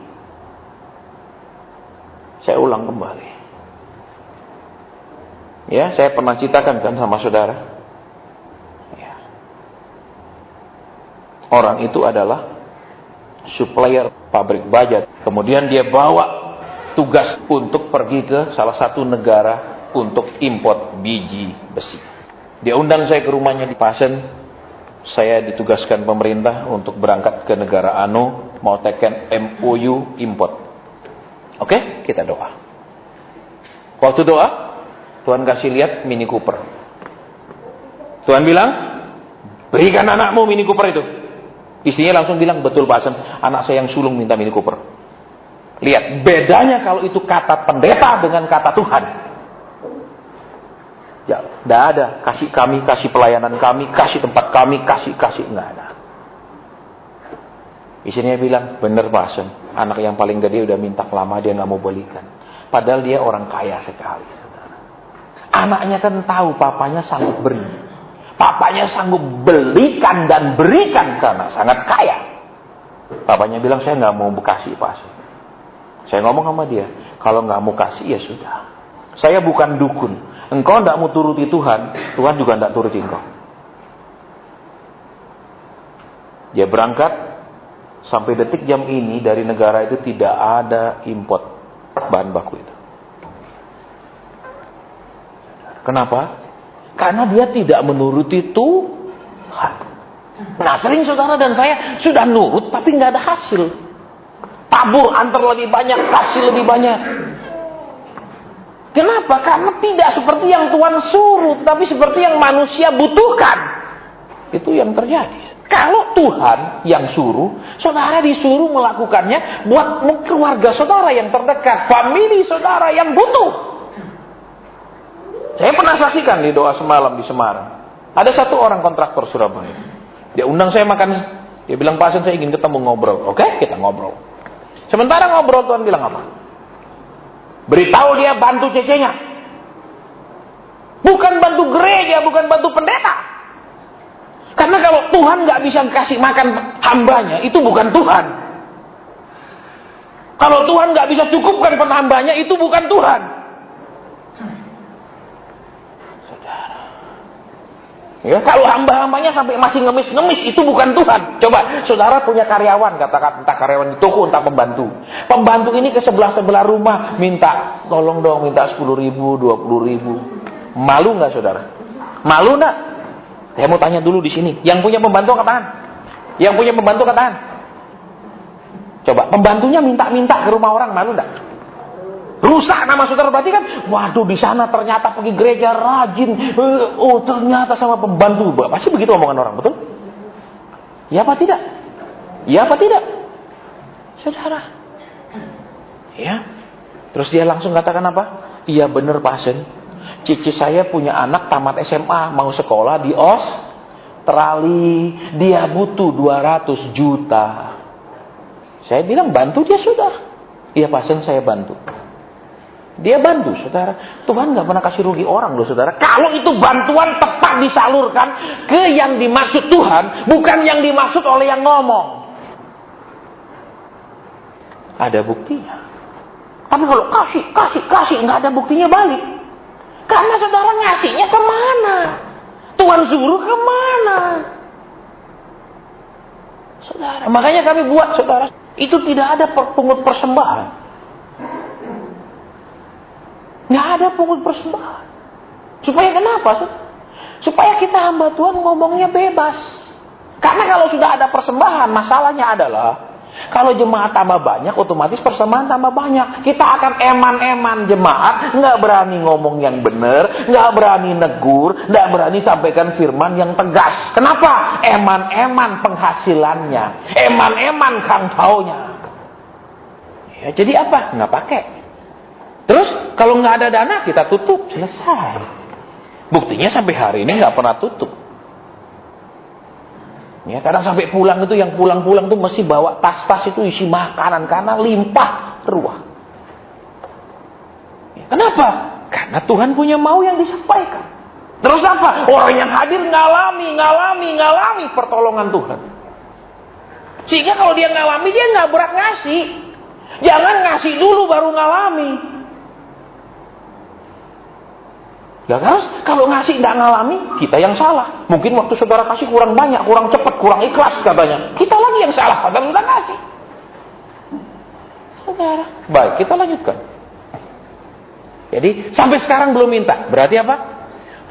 Saya ulang kembali. Ya, saya pernah ceritakan kan sama saudara. Ya. Orang itu adalah supplier pabrik baja. Kemudian dia bawa tugas untuk pergi ke salah satu negara untuk import biji besi. Dia undang saya ke rumahnya di Pasen. Saya ditugaskan pemerintah untuk berangkat ke negara Anu, mau teken MOU import. Oke, kita doa. Waktu doa, Tuhan kasih lihat Mini Cooper. Tuhan bilang, berikan anakmu Mini Cooper itu. Istrinya langsung bilang, betul Pak Hasan, anak saya yang sulung minta Mini Cooper. Lihat, bedanya kalau itu kata pendeta dengan kata Tuhan. Ya, tidak ada. Kasih kami, kasih pelayanan kami, kasih tempat kami, kasih, enggak ada. Istrinya bilang, benar Pak Hasan, anak yang paling gede udah minta lama, dia nggak mau belikan. Padahal dia orang kaya sekali. Saudara. Anaknya kan tahu papanya sanggup beri. Papanya sanggup belikan dan berikan karena sangat kaya. Papanya bilang, saya nggak mau kasih Pak Hasan. Saya ngomong sama dia, kalau nggak mau kasih ya sudah. Saya bukan dukun. Engkau tidak mau turuti Tuhan, Tuhan juga tidak turuti engkau. Dia berangkat, sampai detik jam ini dari negara itu tidak ada import bahan baku itu. Kenapa? Karena dia tidak menuruti Tuhan. Nah, sering saudara dan saya sudah nurut tapi nggak ada hasil. Tabur antar lebih banyak, kasih lebih banyak. Kenapa? Karena tidak seperti yang Tuhan suruh, tapi seperti yang manusia butuhkan. Itu yang terjadi. Kalau Tuhan yang suruh, saudara disuruh melakukannya buat keluarga saudara yang terdekat, famili saudara yang butuh. Saya pernah saksikan di doa semalam di Semarang. Ada satu orang kontraktor Surabaya. Dia undang saya makan. Dia bilang, Pak Hasan, saya ingin ketemu ngobrol. Oke, kita ngobrol. Sementara ngobrol, Tuhan bilang apa? Beritahu dia bantu cecenya. Bukan bantu gereja, bukan bantu pendeta. Karena kalau Tuhan nggak bisa kasih makan hambanya, itu bukan Tuhan. Kalau Tuhan nggak bisa cukupkan penhambanya, itu bukan Tuhan. Saudara. Ya, kalau hamba-hambanya sampai masih ngemis-ngemis, itu bukan Tuhan. Coba, saudara punya karyawan, katakan entah karyawan di toko, entah pembantu. Pembantu ini ke sebelah rumah, minta, tolong dong, minta 10.000, 20.000. Malu nggak saudara? Malu nggak? Saya mau tanya dulu di sini. Yang punya pembantu angkat tangan. Yang punya pembantu angkat tangan. Coba, pembantunya minta-minta ke rumah orang, malu nggak? Rusak nama saudara, berarti kan, waduh di sana ternyata pergi gereja rajin, oh ternyata sama pembantu, pasti begitu omongan orang, betul? Ya apa tidak? Ya apa tidak? Saudara. Ya. Terus dia langsung katakan apa? Iya benar Pak Hasan. Cici saya punya anak tamat SMA, mau sekolah di Australia, dia butuh 200 juta. Saya bilang bantu dia sudah. Iya Pak Hasan, saya bantu. Dia bantu, saudara. Tuhan nggak pernah kasih rugi orang loh, saudara. Kalau itu bantuan tepat disalurkan ke yang dimaksud Tuhan, bukan yang dimaksud oleh yang ngomong. Ada buktinya. Tapi kalau kasih, nggak ada buktinya balik. Karena saudara ngasihnya kemana? Tuhan suruh kemana? Saudara, makanya kami buat, saudara, itu tidak ada pungut persembahan. Nggak ada pungut persembahan. Supaya kenapa? Supaya kita hamba Tuhan ngomongnya bebas. Karena kalau sudah ada persembahan, masalahnya adalah kalau jemaat tambah banyak, otomatis persembahan tambah banyak. Kita akan eman-eman jemaat, nggak berani ngomong yang benar, nggak berani negur, nggak berani sampaikan firman yang tegas. Kenapa? Eman-eman penghasilannya, eman-eman kangtaunya. Ya, jadi apa? Nggak pakai. Terus kalau nggak ada dana, kita tutup, selesai. Buktinya sampai hari ini nggak pernah tutup. Ya, kadang sampai pulang itu, yang pulang-pulang itu mesti bawa tas-tas itu isi makanan karena limpah ruah. Ya, kenapa? Karena Tuhan punya mau yang disampaikan. Terus apa? Orang yang hadir ngalami pertolongan Tuhan. Sehingga kalau dia ngalami, dia nggak berat ngasih. Jangan ngasih dulu baru ngalami. Ya kan? Kalau ngasih nggak ngalami, kita yang salah. Mungkin waktu saudara kasih kurang banyak, kurang cepat, kurang ikhlas katanya. Kita lagi yang salah, padahal udah ngasih. Saudara, baik, kita lanjutkan. Jadi sampai sekarang belum minta. Berarti apa?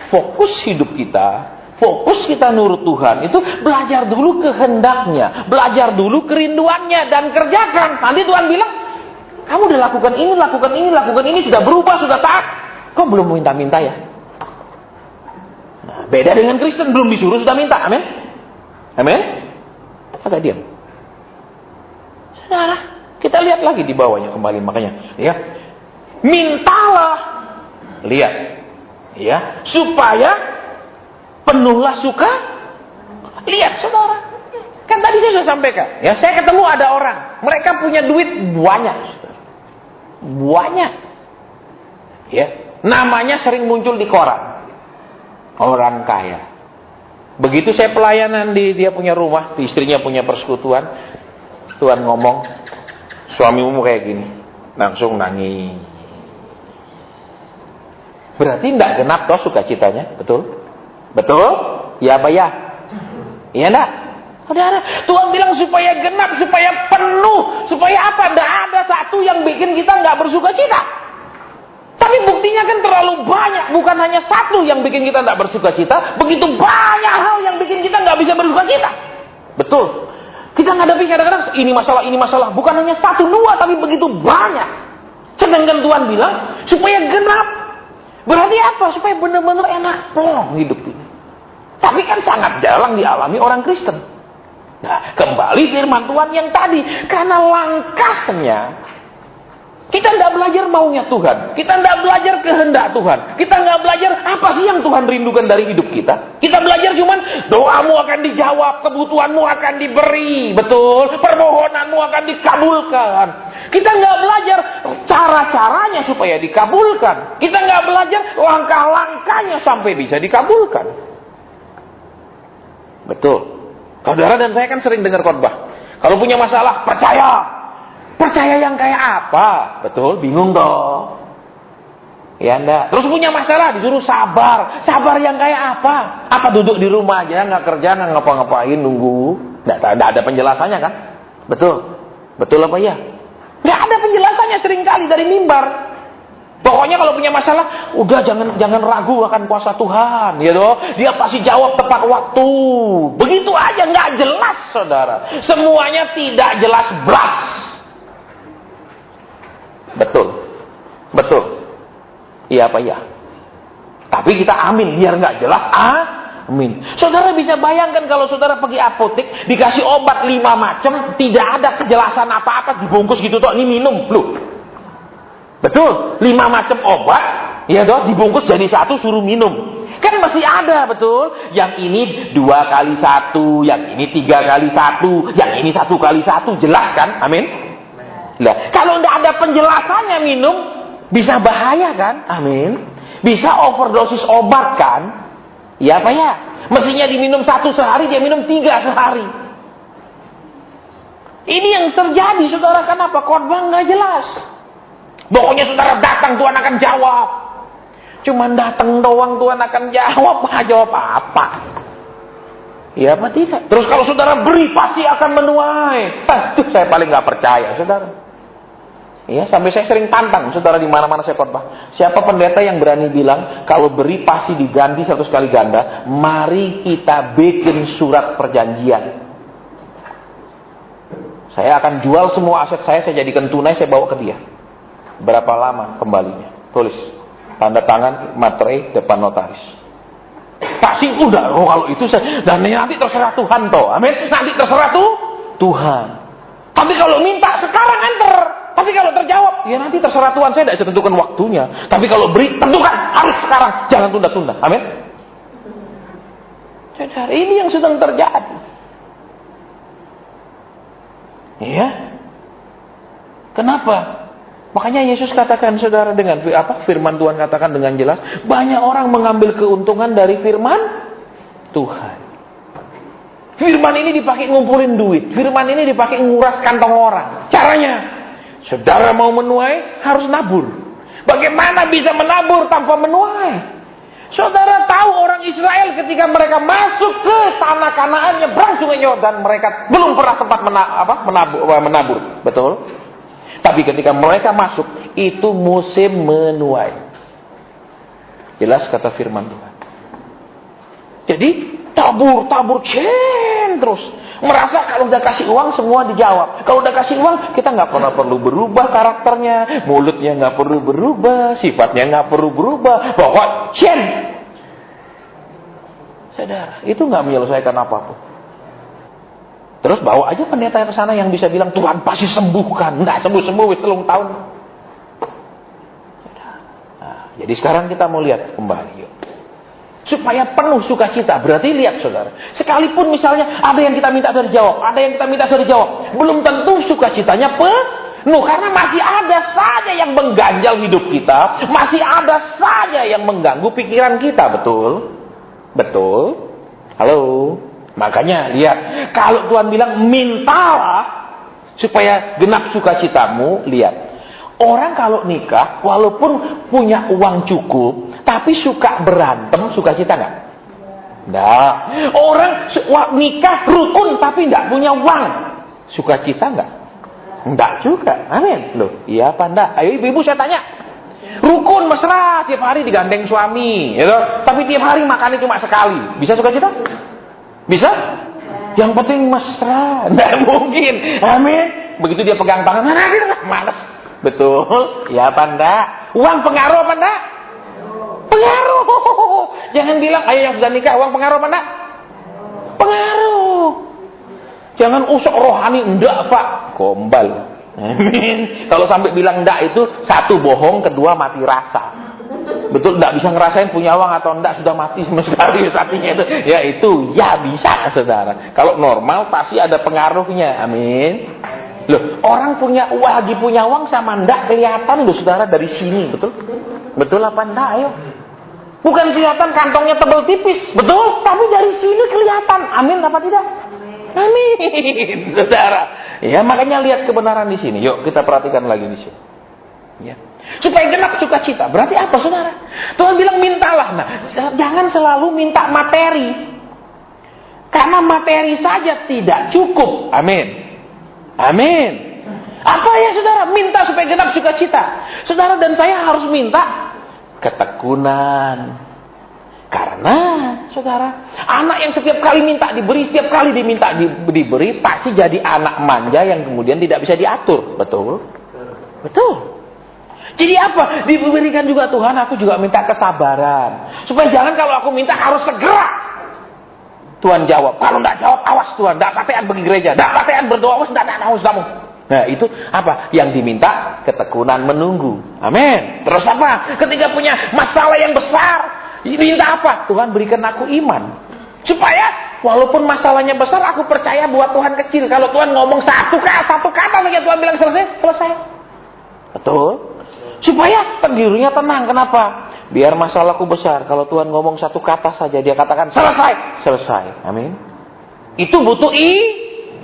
Fokus hidup kita, fokus kita nurut Tuhan itu belajar dulu kehendaknya, belajar dulu kerinduannya dan kerjakan. Nanti Tuhan bilang, kamu udah lakukan ini, sudah berubah, sudah taat. Kok belum minta-minta ya? Nah, beda dengan Kristen, belum disuruh sudah minta. Amin? Amin? Agak diam. Saudara, kita lihat lagi di bawahnya kembali, makanya ya. Mintalah. Lihat. Ya, supaya penuhlah suka. Lihat, saudara. Kan tadi saya sudah sampaikan, ya, saya ketemu ada orang, mereka punya duit banyak. Banyak. Ya. Namanya sering muncul di koran. Orang kaya. Begitu saya pelayanan di dia punya rumah, istrinya punya persekutuan, Tuhan ngomong, suamimu kayak gini. Langsung nangis. Berarti tidak genap toh sukacitanya, betul? Betul? Ya apa ya? Iya enggak? Saudara, Tuhan bilang supaya genap, supaya penuh, supaya apa? Tidak ada satu yang bikin kita nggak bersukacita. Tapi buktinya kan terlalu banyak. Bukan hanya satu yang bikin kita tidak bersukacita. Begitu banyak hal yang bikin kita nggak bisa bersukacita. Betul. Kita ngadapi kadang-kadang ini masalah. Bukan hanya satu, dua, tapi begitu banyak. Sedangkan Tuhan bilang supaya genap. Berarti apa? Supaya benar-benar enak plong hidup ini. Tapi kan sangat jarang dialami orang Kristen. Nah, kembali firman Tuhan yang tadi. Karena langkahnya kita tidak belajar maunya Tuhan. Kita tidak belajar kehendak Tuhan. Kita nggak belajar apa sih yang Tuhan rindukan dari hidup kita. Kita belajar cuman doamu akan dijawab, kebutuhanmu akan diberi, betul. Permohonanmu akan dikabulkan. Kita nggak belajar cara-caranya supaya dikabulkan. Kita nggak belajar langkah-langkahnya sampai bisa dikabulkan. Betul. Saudara dan saya kan sering dengar khotbah. Kalau punya masalah, percaya. Percaya yang kayak apa? Betul, bingung toh. Ya enggak. Terus punya masalah disuruh sabar. Sabar yang kayak apa? Apa duduk di rumah aja, nggak kerja, nggak ngapa-ngapain, nunggu? Nggak ada penjelasannya kan? Betul. Betul apa ya? Nggak ada penjelasannya seringkali dari mimbar. Pokoknya kalau punya masalah, udah jangan ragu akan kuasa Tuhan, ya doh. Dia pasti jawab tepat waktu. Begitu aja, nggak jelas, saudara. Semuanya tidak jelas blas. Betul. Iya apa ya? Tapi kita amin, biar nggak jelas. Amin. Saudara bisa bayangkan kalau saudara pergi apotek, dikasih obat 5 macam, tidak ada kejelasan apa-apa, dibungkus gitu toh, ini minum, loh. Betul, 5 macam obat, ya toh, dibungkus jadi 1 suruh minum. Kan masih ada, betul. Yang ini 2 kali 1, yang ini 3 kali 1, yang ini 1 kali 1, jelas kan? Amin. Nah, kalau tidak ada penjelasannya minum, Bisa bahaya kan? Amin. Bisa overdosis obat kan? Ya apa ya? Mestinya diminum 1 sehari, dia minum 3 sehari. Ini yang terjadi, saudara. Kenapa? Khotbah nggak jelas. Pokoknya saudara datang, Tuhan akan jawab. Cuman datang doang, Tuhan akan jawab. Jawab apa? Ya apa tidak? Terus kalau saudara beri, pasti akan menuai. Itu saya paling nggak percaya, saudara. Ya, sampai saya sering tantang, saudara, di mana-mana saya khotbah. Siapa pendeta yang berani bilang kalau beri pasti diganti 100 kali ganda? Mari kita bikin surat perjanjian. Saya akan jual semua aset saya jadikan tunai, saya bawa ke dia. Berapa lama kembalinya? Tulis. Tanda tangan, materai, depan notaris. Pasti udah. Oh, kalau itu saya, dan nanti terserah Tuhan toh. Amin. Nanti terserah Tuhan. Tapi kalau minta sekarang enter. Tapi kalau terjawab, ya nanti terserah Tuhan. Saya tidak bisa tentukan waktunya. Tapi kalau beri, tentukan harus sekarang. Jangan tunda-tunda. Amin. Saudara, ini yang sedang terjadi. Iya. Kenapa? Makanya Yesus katakan, saudara, dengan firman Tuhan katakan dengan jelas, banyak orang mengambil keuntungan dari firman Tuhan. Firman ini dipakai ngumpulin duit. Firman ini dipakai nguras kantong orang. Caranya, saudara mau menuai harus nabur. Bagaimana bisa menabur tanpa menuai? Saudara tahu orang Israel ketika mereka masuk ke tanah Kanaan, nyebrang sungai Yordan, mereka belum pernah sempat menabur. Betul? Tapi ketika mereka masuk, itu musim menuai. Jelas kata firman Tuhan. Jadi tabur terus. Merasa kalau udah kasih uang semua dijawab. Kalau udah kasih uang, kita nggak pernah perlu berubah karakternya, mulutnya nggak perlu berubah, sifatnya nggak perlu berubah. Pokok saudara, itu nggak menyelesaikan apapun. Terus bawa aja pendeta ke sana yang bisa bilang Tuhan pasti sembuhkan. Nggak sembuh selung tahun. Nah, jadi sekarang kita mau lihat kembali. Yuk. Supaya penuh sukacita. Berarti lihat saudara. Sekalipun misalnya ada yang kita minta dari jawab. Ada yang kita minta dari jawab. Belum tentu sukacitanya penuh. Karena masih ada saja yang mengganjal hidup kita. Masih ada saja yang mengganggu pikiran kita. Betul? Betul? Halo? Makanya lihat. Kalau Tuhan bilang mintalah supaya genap sukacitamu. Lihat. Orang kalau nikah, walaupun punya uang cukup, tapi suka berantem, sukacita nggak? Nggak. Orang nikah rukun, tapi nggak punya uang, sukacita nggak? Nggak juga. Amin. Loh, iya apa enggak? Ayo ibu-ibu saya tanya. Rukun mesra, tiap hari digandeng suami, gitu. Tapi tiap hari makannya cuma sekali, bisa sukacita? Bisa? Yang penting mesra, nggak mungkin. Amin. Begitu dia pegang tangan, malas. Betul? Ya apa enggak? Uang pengaruh apa enggak? Pengaruh. Jangan bilang, ayo yang sudah nikah, uang pengaruh apa enggak? Pengaruh. Jangan usuk rohani, enggak pak. Gombal. Amin. Kalau sampai bilang enggak itu, satu bohong, kedua mati rasa. Betul, enggak bisa ngerasain punya uang atau enggak, sudah mati sama sekali sapinya itu. Ya itu, ya bisa saudara. Kalau normal pasti ada pengaruhnya. Amin. Loh, orang lagi punya uang sama ndak kelihatan loh saudara dari sini, betul? Betul apa ndak? Ayo. Bukan kelihatan kantongnya tebal tipis, betul? Tapi dari sini kelihatan. Amin apa tidak? Amin, saudara. Ya, makanya lihat kebenaran di sini. Yuk kita perhatikan lagi di sini. Ya. Supaya genap sukacita. Berarti apa saudara? Tuhan bilang mintalah. Nah, jangan selalu minta materi. Karena materi saja tidak cukup. Amin. Amin. Apa ya saudara? Minta supaya genap sukacita. Saudara dan saya harus minta ketekunan. Karena saudara, anak yang setiap kali minta diberi, setiap kali diminta diberi, pasti jadi anak manja yang kemudian tidak bisa diatur. Betul? Betul. Jadi apa? Diberikan juga Tuhan, aku juga minta kesabaran. Supaya jangan kalau aku minta harus segera Tuhan jawab. Kalau tidak jawab, awas Tuhan. Tidak patean pergi gereja. Tidak patean berdoa. Awas, tidak haus kamu. Nah, itu apa? Yang diminta ketekunan menunggu. Amin. Terus apa? Ketika punya masalah yang besar, minta apa? Tuhan berikan aku iman. Supaya walaupun masalahnya besar, aku percaya buat Tuhan kecil. Kalau Tuhan ngomong satu kata saja Tuhan bilang selesai. Betul? Supaya pendirinya tenang. Kenapa? Biar masalahku besar. Kalau Tuhan ngomong satu kata saja, dia katakan selesai. Selesai. Amin. Itu butuh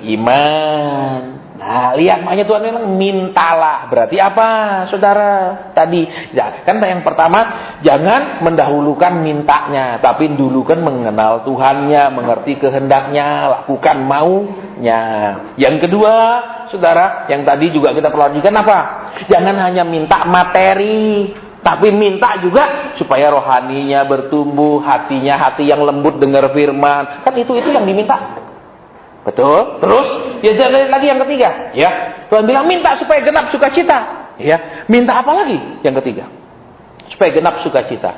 iman. Nah, lihat makanya Tuhan bilang mintalah. Berarti apa, saudara? Tadi, ya, kan yang pertama, jangan mendahulukan mintanya, tapi dulukan mengenal Tuhannya, mengerti kehendaknya, lakukan maunya. Yang kedua, saudara, yang tadi juga kita perhatikan apa? Jangan hanya minta materi, tapi minta juga supaya rohaninya bertumbuh, hatinya hati yang lembut dengar firman. Kan itu yang diminta. Betul. Terus, ya lagi yang ketiga, ya. Tuhan bilang minta supaya genap sukacita. Ya, minta apa lagi? Yang ketiga. Supaya genap sukacita.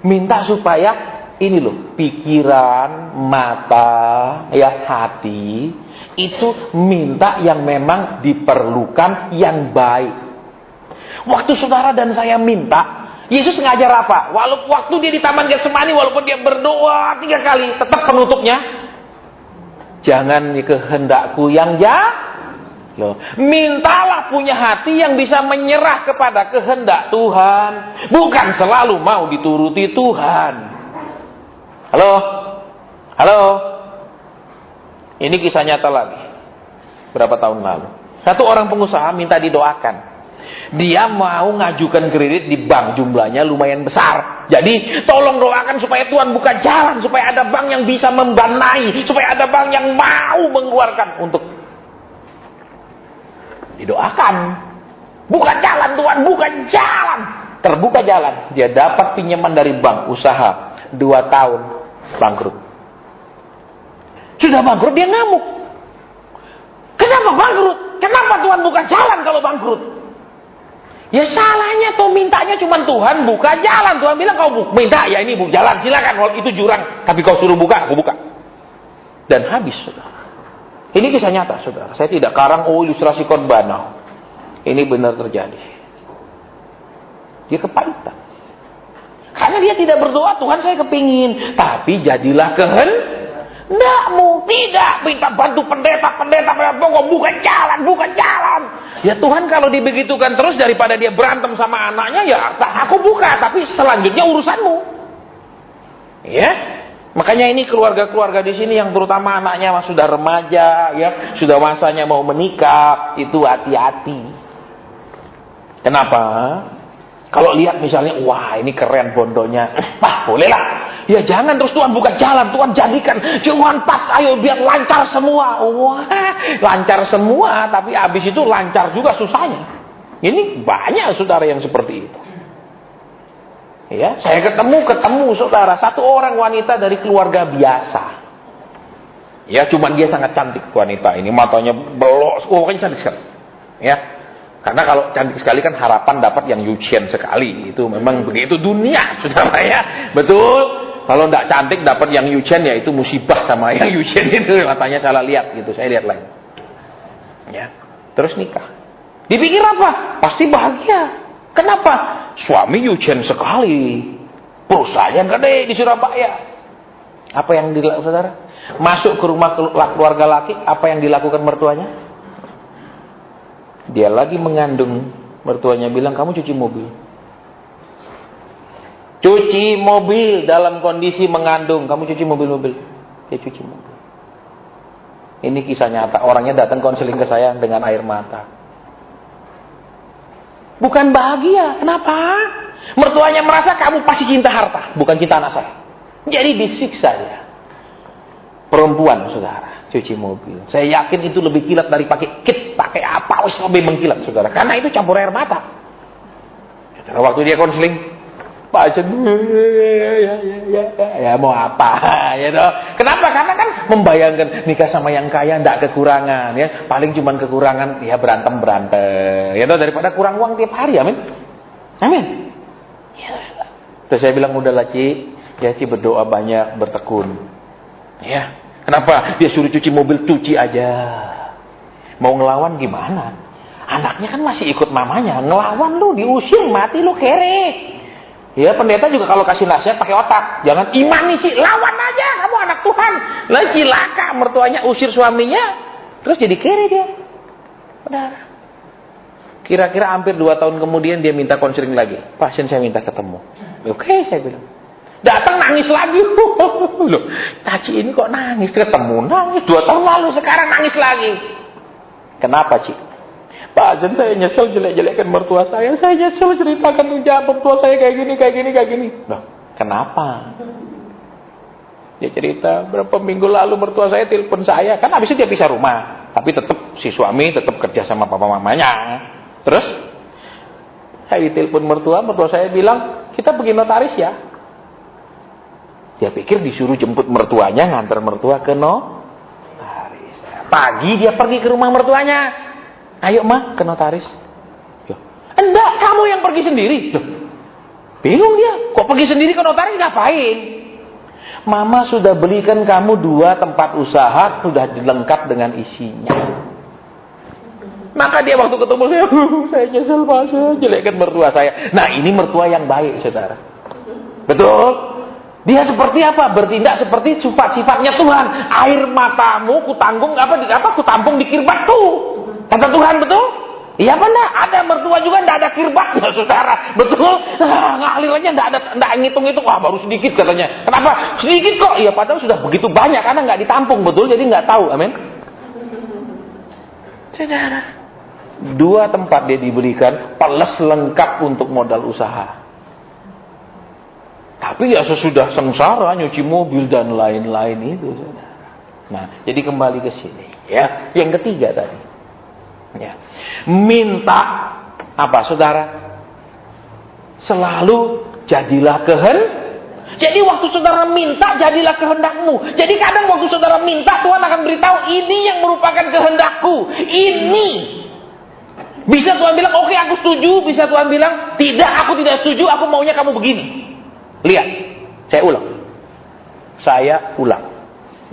Minta supaya ini loh, pikiran, mata, ya, hati itu minta yang memang diperlukan yang baik. Waktu saudara dan saya minta, Yesus ngajar apa? Waktu dia di Taman Getsemani, walaupun dia berdoa 3 kali, tetap penutupnya, jangan kehendakku yang loh. Mintalah punya hati yang bisa menyerah kepada kehendak Tuhan, bukan selalu mau dituruti Tuhan. Halo? Ini kisah nyata lagi. Berapa tahun lalu? Satu orang pengusaha minta didoakan. Dia mau ngajukan kredit di bank, jumlahnya lumayan besar. Jadi tolong doakan supaya Tuhan buka jalan, supaya ada bank yang bisa memdanai, supaya ada bank yang mau mengeluarkan untuk didoakan. Buka jalan Tuhan, buka jalan. Terbuka jalan. Dia dapat pinjaman dari bank, usaha 2 tahun, bangkrut. Sudah bangkrut dia ngamuk. Kenapa bangkrut? Kenapa Tuhan buka jalan kalau bangkrut? Ya salahnya tuh, mintanya cuma Tuhan buka jalan. Tuhan bilang kau minta, ya ini buka jalan, silakan. Kalau itu jurang, tapi kau suruh buka, aku buka. Dan habis, saudara. Ini kisah nyata, saudara. Saya tidak karang ilustrasi khotbah. Ini benar terjadi. Dia kepahitan. Karena dia tidak berdoa, Tuhan saya kepingin. Tapi jadilah kehendakmu. Tidak, minta bantu pendeta, pokok buka jalan. Ya Tuhan, kalau dibegitukan terus, daripada dia berantem sama anaknya, ya aku buka, tapi selanjutnya urusanmu. Ya, makanya ini keluarga-keluarga di sini yang terutama anaknya sudah remaja, ya sudah masanya mau menikah, itu hati-hati. Kenapa? Kalau lihat misalnya, wah ini keren bondonya, bolehlah. Ya jangan terus Tuhan buka jalan, Tuhan jadikan, Tuhan pas, ayo biar lancar semua. Wah, lancar semua, tapi habis itu lancar juga susahnya. Ini banyak saudara yang seperti itu. Ya, saya ketemu saudara, satu orang wanita dari keluarga biasa. Ya, cuman dia sangat cantik wanita ini, matanya belok, pokoknya cantik sekali. Ya. Karena kalau cantik sekali kan harapan dapat yang yucian sekali. Itu memang begitu dunia, saudara ya. Betul. Kalau tidak cantik dapat yang yucian, ya itu musibah sama yang yucian itu. Matanya salah lihat gitu. Saya lihat lain. Ya. Terus nikah. Dipikir apa? Pasti bahagia. Kenapa? Suami yucian sekali. Perusahaan gede di Surabaya. Apa yang dilakukan saudara? Masuk ke rumah keluarga laki, apa yang dilakukan mertuanya? Dia lagi mengandung, mertuanya bilang, kamu cuci mobil. Cuci mobil dalam kondisi mengandung. Kamu cuci mobil. Dia cuci mobil. Ini kisah nyata. Orangnya datang konseling ke saya dengan air mata. Bukan bahagia. Kenapa? Mertuanya merasa kamu pasti cinta harta, bukan cinta anak saya. Jadi disiksa dia. Perempuan, saudara, cuci mobil. Saya yakin itu lebih kilat dari pakai apa, lebih mengkilat, saudara. Karena itu campur air mata. Saudara, waktu dia konseling, Pak ya mau apa, ya toh? Kenapa? Karena kan membayangkan nikah sama yang kaya tidak kekurangan, ya. Paling cuma kekurangan, ya berantem, ya toh, daripada kurang uang tiap hari, amin. Ya, terus saya bilang, udahlah Ci, ya Ci berdoa banyak, bertekun. Ya, kenapa? Dia suruh cuci mobil, cuci aja. Mau ngelawan gimana? Anaknya kan masih ikut mamanya. Ngelawan lu, diusir, mati lu, kere. Ya, pendeta juga kalau kasih nasihat pakai otak. Jangan iman nih Ci, lawan aja, kamu anak Tuhan. Lah cilaka, mertuanya usir suaminya, terus jadi kere dia. Saudara. Kira-kira hampir 2 tahun kemudian dia minta konseling lagi. Pasien saya minta ketemu. Oke, saya bilang. Datang nangis lagi. Loh, Taci ini kok nangis? Ketemu nangis 2 tahun lalu, sekarang nangis lagi. Kenapa, Ci? Pak Zen, saya nyesel jelek-jelekkan mertua saya. Saya nyesel ceritakan ujian mertua saya kayak gini. Loh, kenapa? Dia cerita, berapa minggu lalu mertua saya telepon saya. Kan habis itu dia pisah rumah. Tapi tetap si suami tetap kerja sama papa mamanya. Terus saya ditelepon mertua saya bilang, kita pergi notaris ya. Dia pikir disuruh jemput mertuanya, ngantar mertua ke notaris. Pagi dia pergi ke rumah mertuanya. Ayo mah ke notaris. Yo, enggak, kamu yang pergi sendiri. Loh, bingung dia, kok pergi sendiri ke notaris ngapain? Mama sudah belikan kamu 2 tempat usaha, sudah dilengkap dengan isinya. Maka dia waktu ketemu saya nyesel Pak, saya jelekkan mertua saya. Nah, ini mertua yang baik, saudara. Betul? Dia seperti apa? Bertindak seperti sifat-sifatnya Tuhan. Air matamu kutanggung kutampung di kirbatku. Kata Tuhan, betul? Iya apa enggak? Ada mertua juga enggak ada kirbatnya, saudara. Betul? Ngalir aja enggak ngitung-ngitung. Wah, baru sedikit katanya. Kenapa? Sedikit kok. Iya, padahal sudah begitu banyak karena enggak ditampung, betul? Jadi enggak tahu. Amin. Saudara, 2 tempat dia diberikan plus lengkap untuk modal usaha. Tapi ya sesudah sengsara nyuci mobil dan lain-lain itu, saudara. Nah, jadi kembali ke sini, ya. Yang ketiga tadi, ya, minta apa, saudara? Selalu jadilah Jadi waktu saudara minta, jadilah kehendakmu. Jadi kadang waktu saudara minta, Tuhan akan beritahu ini yang merupakan kehendakku. Ini. Bisa Tuhan bilang, oke, aku setuju. Bisa Tuhan bilang, tidak, aku tidak setuju. Aku maunya kamu begini. Lihat, saya ulang.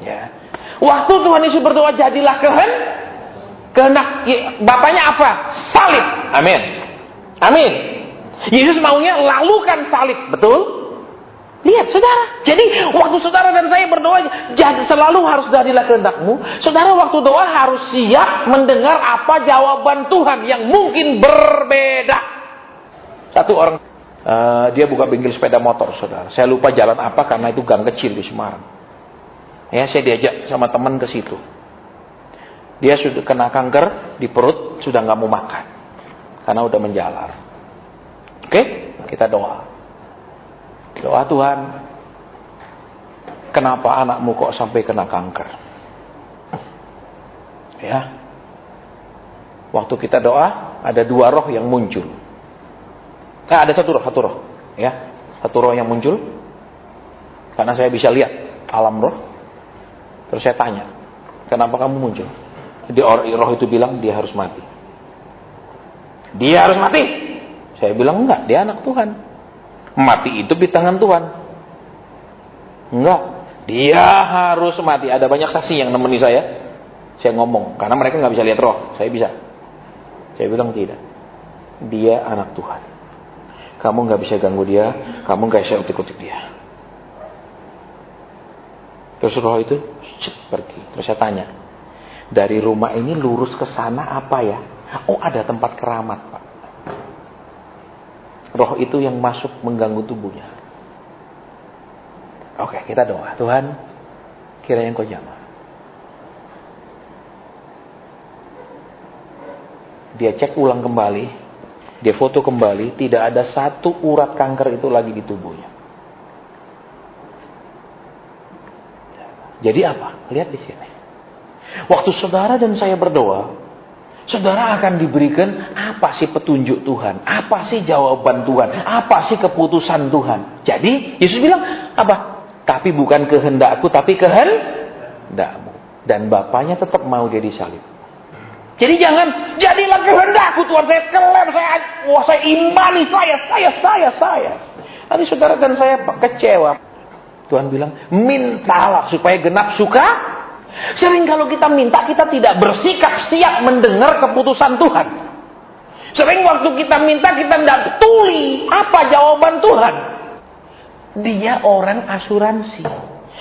Ya. Waktu Tuhan Yesus berdoa, jadilah kehendak Bapaknya apa? Salib. Amin. Amin. Yesus maunya lalukan salib, betul? Lihat, saudara. Jadi waktu saudara dan saya berdoa, selalu harus jadilah kehendakmu. Saudara waktu doa harus siap mendengar apa jawaban Tuhan yang mungkin berbeda. Satu orang dia buka bengkel sepeda motor, saudara. Saya lupa jalan apa karena itu gang kecil di Semarang. Ya, saya diajak sama teman ke situ. Dia sudah kena kanker di perut, sudah nggak mau makan karena udah menjalar. Oke, kita doa. Doa, Tuhan, kenapa anakmu kok sampai kena kanker? Ya. Waktu kita doa, ada 2 roh yang muncul. Ada satu roh, ya, satu roh yang muncul, karena saya bisa lihat alam roh. Terus saya tanya, kenapa kamu muncul? Jadi roh itu bilang dia harus mati. Dia harus mati. Saya bilang enggak, dia anak Tuhan. Mati itu di tangan Tuhan. Enggak, dia harus mati. Ada banyak saksi yang nemeni saya. Saya ngomong, karena mereka nggak bisa lihat roh, saya bisa. Saya bilang tidak, dia anak Tuhan. Kamu gak bisa ganggu dia, kamu gak bisa utik-utik dia. Terus roh itu pergi. Terus saya tanya, dari rumah ini lurus ke sana apa ya? Oh, ada tempat keramat, Pak. Roh itu yang masuk mengganggu tubuhnya. Oke, kita doa. Tuhan, kiranya Engkau jamah. Dia cek ulang kembali. Dia foto kembali, tidak ada satu urat kanker itu lagi di tubuhnya. Jadi apa? Lihat di sini. Waktu saudara dan saya berdoa, saudara akan diberikan apa sih petunjuk Tuhan? Apa sih jawaban Tuhan? Apa sih keputusan Tuhan? Jadi, Yesus bilang, apa? Tapi bukan kehendakku, tapi kehendakmu. Dan Bapaknya tetap mau dia disalib. Jadi jangan, jadilah kehendakku Tuhan, saya klaim, saya imani, saya. Nanti saudara dan saya kecewa. Tuhan bilang, mintalah supaya genap suka. Sering kalau kita minta, kita tidak bersikap siap mendengar keputusan Tuhan. Sering waktu kita minta, kita tidak tuli apa jawaban Tuhan. Dia orang asuransi,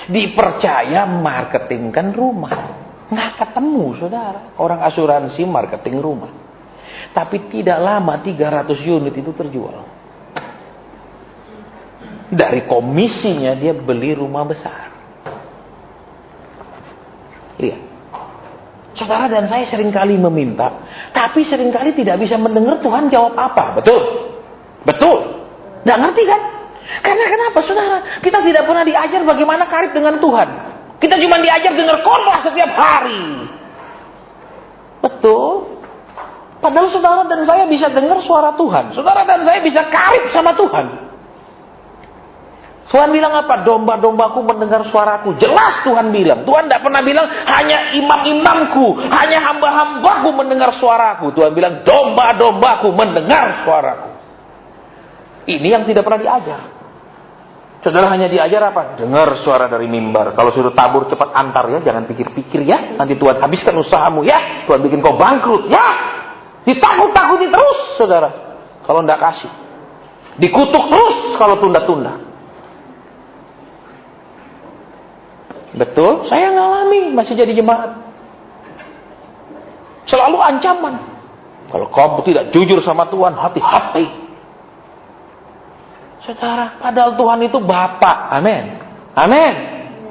dipercaya marketingkan rumah. Nggak ketemu, saudara. Orang asuransi marketing rumah. Tapi tidak lama 300 unit itu terjual. Dari komisinya dia beli rumah besar. Lihat. Saudara dan saya seringkali meminta, tapi seringkali tidak bisa mendengar Tuhan jawab apa. Betul? Betul. Nggak ngerti kan? Karena kenapa, saudara? Kita tidak pernah diajar bagaimana karib dengan Tuhan. Kita cuma diajar dengar khotbah setiap hari. Betul. Padahal saudara dan saya bisa dengar suara Tuhan. Saudara dan saya bisa karib sama Tuhan. Tuhan bilang apa? Domba-dombaku mendengar suaraku. Jelas Tuhan bilang. Tuhan tidak pernah bilang hanya imam-imamku, hanya hamba-hambaku mendengar suaraku. Tuhan bilang domba-dombaku mendengar suaraku. Ini yang tidak pernah diajar. Saudara hanya diajar apa? Dengar suara dari mimbar. Kalau suruh tabur cepat antar ya, jangan pikir-pikir ya. Nanti Tuhan habiskan usahamu ya. Tuhan bikin kau bangkrut ya. Ditakut-takuti terus, saudara. Kalau tidak kasih. Dikutuk terus kalau tunda-tunda. Betul, saya ngalami masih jadi jemaat. Selalu ancaman. Kalau kamu tidak jujur sama Tuhan, hati-hati. Saudara, padahal Tuhan itu Bapak. Amin. Amin.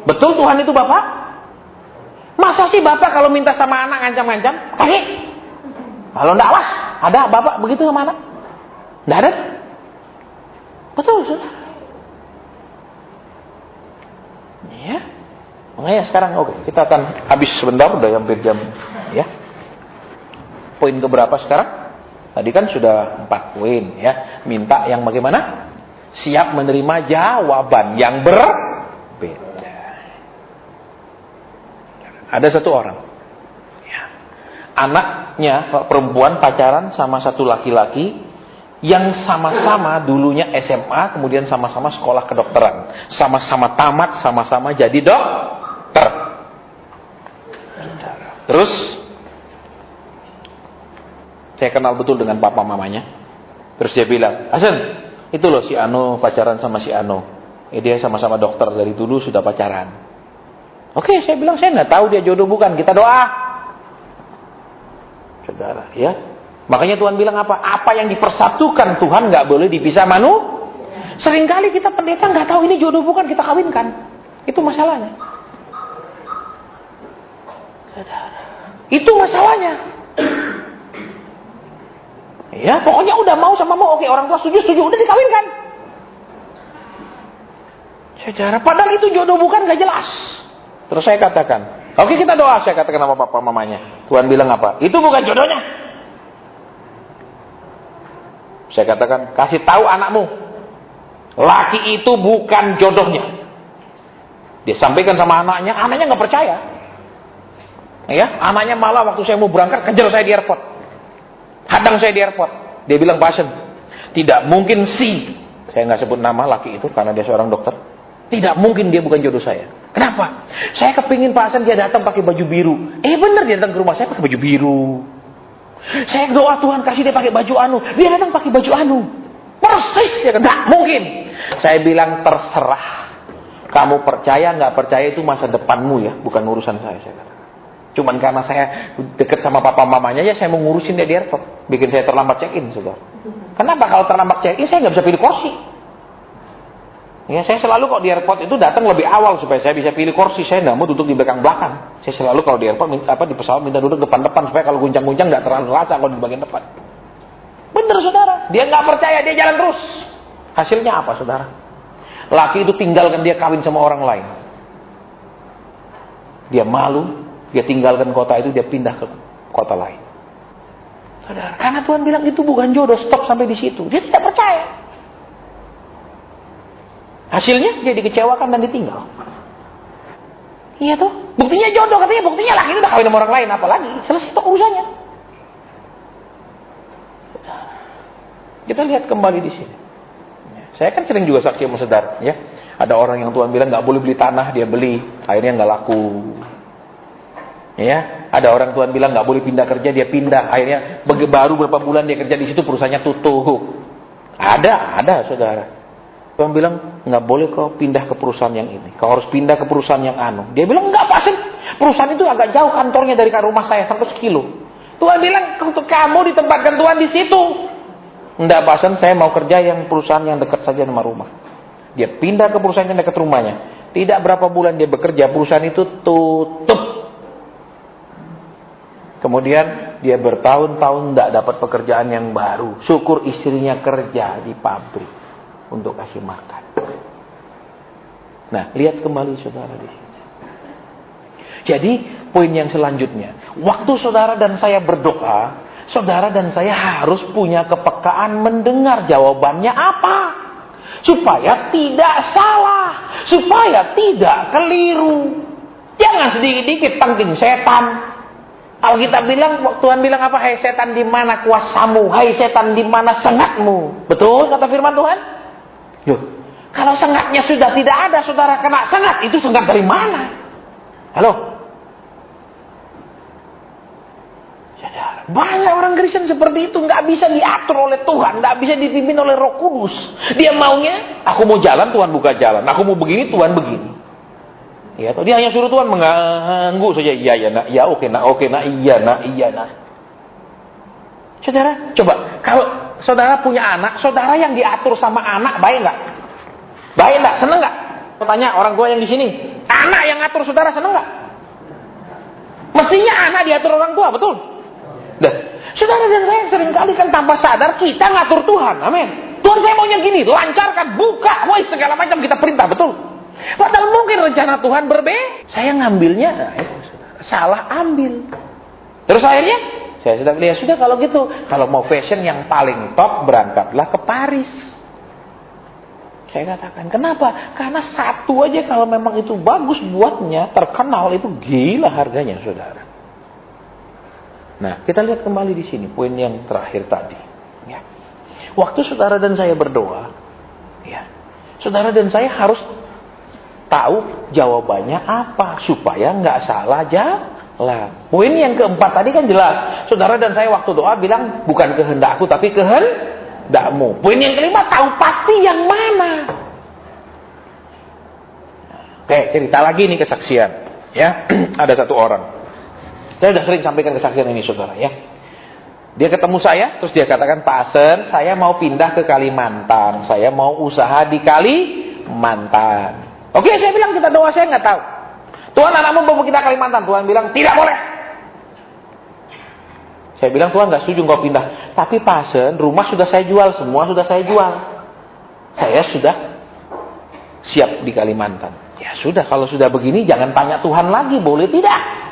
Betul Tuhan itu Bapak? Masa sih Bapak kalau minta sama anak ngancam-ngancam? Kasih. Kalau enggak, awas. Ada Bapak begitu sama anak? Enggak ada? Betul, saudara. Ya. Makanya sekarang kita akan habis sebentar, udah hampir jam ya. Poin keberapa sekarang? Tadi kan sudah 4 poin ya. Minta yang bagaimana? Siap menerima jawaban yang berbeda. Ada satu orang ya. Anaknya perempuan pacaran sama satu laki-laki yang sama-sama dulunya SMA, kemudian sama-sama sekolah kedokteran, sama-sama tamat, sama-sama jadi dokter. Terus saya kenal betul dengan papa mamanya. Terus dia bilang, Hasan, itu loh si Ano pacaran sama si Ano. Dia sama-sama dokter dari dulu sudah pacaran. Oke, saya bilang saya nggak tahu dia jodoh bukan, kita doa. Saudara, ya. Makanya Tuhan bilang apa? Apa yang dipersatukan Tuhan nggak boleh dipisah Seringkali kita pendeta nggak tahu ini jodoh bukan, kita kawinkan. Itu masalahnya. Itu masalahnya. Ya, pokoknya udah mau sama mau, oke, orang tua setuju, udah dikawinkan. Saudara, padahal itu jodoh bukan, gak jelas. Terus saya katakan, oke kita doa, saya katakan sama papa mamanya. Tuhan bilang apa? Itu bukan jodohnya. Saya katakan, kasih tahu anakmu, laki itu bukan jodohnya. Dia sampaikan sama anaknya nggak percaya. Ya, anaknya malah waktu saya mau berangkat kejar saya di airport, hadang saya di airport. Dia bilang, Pasien, tidak mungkin sih, saya nggak sebut nama laki itu karena dia seorang dokter. Tidak mungkin dia bukan jodoh saya. Kenapa? Saya kepingin Pasien dia datang pakai baju biru. Benar dia datang ke rumah saya pakai baju biru. Saya doa Tuhan kasih dia pakai baju anu, dia datang pakai baju anu. Persis ya kan? Nggak mungkin. Saya bilang terserah. Kamu percaya nggak percaya itu masa depanmu ya, bukan urusan saya kata. Cuman karena saya dekat sama papa mamanya ya saya mau ngurusin dia di airport. Bikin saya terlambat check-in, saudara. Kenapa kalau terlambat check-in saya nggak bisa pilih kursi? Ya saya selalu kok di airport itu datang lebih awal supaya saya bisa pilih kursi. Saya nggak mau duduk di belakang. Saya selalu kalau di airport di pesawat minta duduk depan-depan supaya kalau guncang-guncang nggak terlalu rasa kalau di bagian depan. Bener saudara. Dia nggak percaya, dia jalan terus. Hasilnya apa saudara? Laki itu tinggalkan dia kawin sama orang lain. Dia malu. Dia tinggalkan kota itu, dia pindah ke kota lain. Saudara, karena Tuhan bilang itu bukan jodoh, stop sampai di situ. Dia tidak percaya. Hasilnya dia dikecewakan dan ditinggal. Iya tuh, buktinya jodoh katanya, buktinya laki itu udah kawin sama orang lain, apalagi selesai itu urusannya. Kita lihat kembali di sini. Saya kan sering juga saksi sama saudara, ya. Ada orang yang Tuhan bilang nggak boleh beli tanah, dia beli, akhirnya nggak laku. Ya, ada orang Tuhan bilang nggak boleh pindah kerja, dia pindah, akhirnya baru berapa bulan dia kerja di situ perusahaannya tutup. Ada saudara. Tuhan bilang nggak boleh kau pindah ke perusahaan yang ini, kau harus pindah ke perusahaan yang anu. Dia bilang nggak, Pasien, perusahaan itu agak jauh kantornya dari rumah saya sampai 1 kilo. Tuhan bilang untuk kamu ditempatkan Tuhan di situ. Enggak, Pak Hasan, saya mau kerja yang perusahaan yang dekat saja sama rumah. Dia pindah ke perusahaan yang dekat rumahnya. Tidak berapa bulan dia bekerja, perusahaan itu tutup. Kemudian dia bertahun-tahun tidak dapat pekerjaan yang baru. Syukur istrinya kerja di pabrik untuk kasih makan. Nah, lihat kembali saudara di sini. Jadi, poin yang selanjutnya, waktu saudara dan saya berdoa, saudara dan saya harus punya kepekaan mendengar jawabannya apa. Supaya tidak salah, supaya tidak keliru. Jangan sedikit-dikit panggil setan. Alkitab bilang, Tuhan bilang apa? Hai setan, di mana kuasamu? Hai setan, di mana sengatmu? Betul kata firman Tuhan? Yuk, kalau sengatnya sudah tidak ada, saudara kena sengat, itu sengat dari mana? Halo? Banyak orang Kristen seperti itu, nggak bisa diatur oleh Tuhan, nggak bisa dipimpin oleh Roh Kudus. Dia maunya, aku mau jalan, Tuhan buka jalan. Aku mau begini, Tuhan begini. Ya, atau dia hanya suruh Tuhan mengganggu saja. Iya, ya, nak, ya, oke, nak, iya, nak. Saudara, coba kalau saudara punya anak, saudara yang diatur sama anak, baik nggak? Baik nggak? Seneng nggak? Tanya orang tua yang di sini, anak yang ngatur saudara seneng nggak? Mestinya anak diatur orang tua, betul? Nah, saudara dan saya seringkali kan tanpa sadar kita ngatur Tuhan, amin. Tuhan, saya maunya gini, lancarkan, buka, woi segala macam kita perintah, betul? Padahal mungkin rencana Tuhan berbeda. Saya ngambilnya, salah ambil. Terus akhirnya, saya sudah bilang, ya sudah kalau gitu, kalau mau fashion yang paling top, berangkatlah ke Paris. Saya katakan, kenapa? Karena satu aja kalau memang itu bagus buatnya, terkenal, itu gila harganya, saudara. Nah, kita lihat kembali di sini poin yang terakhir tadi. Ya. Waktu saudara dan saya berdoa, ya, saudara dan saya harus tahu jawabannya apa supaya nggak salah jalan. Poin yang keempat tadi kan jelas. Saudara dan saya waktu doa bilang bukan kehendakku tapi kehendakmu. Poin yang kelima tahu pasti yang mana. Oke, cerita lagi nih kesaksian. Ya, ada satu orang. Saya sudah sering sampaikan kesaksian ini saudara ya. Dia ketemu saya, terus dia katakan, Pak Hasan, saya mau pindah ke Kalimantan. Saya mau usaha di Kalimantan. Oke, saya bilang kita doa, saya nggak tahu. Tuhan, anakmu mau kita Kalimantan. Tuhan bilang, tidak boleh. Saya bilang, Tuhan nggak setuju kau pindah. Tapi Pak Hasan, rumah sudah saya jual, semua sudah saya jual. Saya sudah siap di Kalimantan. Ya sudah, kalau sudah begini jangan tanya Tuhan lagi, boleh tidak?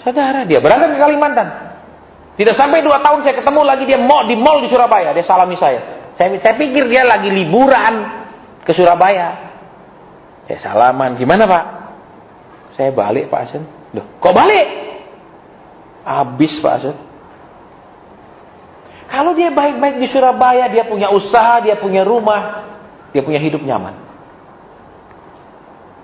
Saudara, dia berangkat ke Kalimantan. Tidak sampai 2 tahun saya ketemu lagi dia di mall di Surabaya. Dia salami saya. Saya pikir dia lagi liburan ke Surabaya. Saya salaman, gimana Pak? Saya balik Pak Hasan. Loh, kok balik? Habis Pak Hasan. Kalau dia baik-baik di Surabaya, dia punya usaha, dia punya rumah, dia punya hidup nyaman.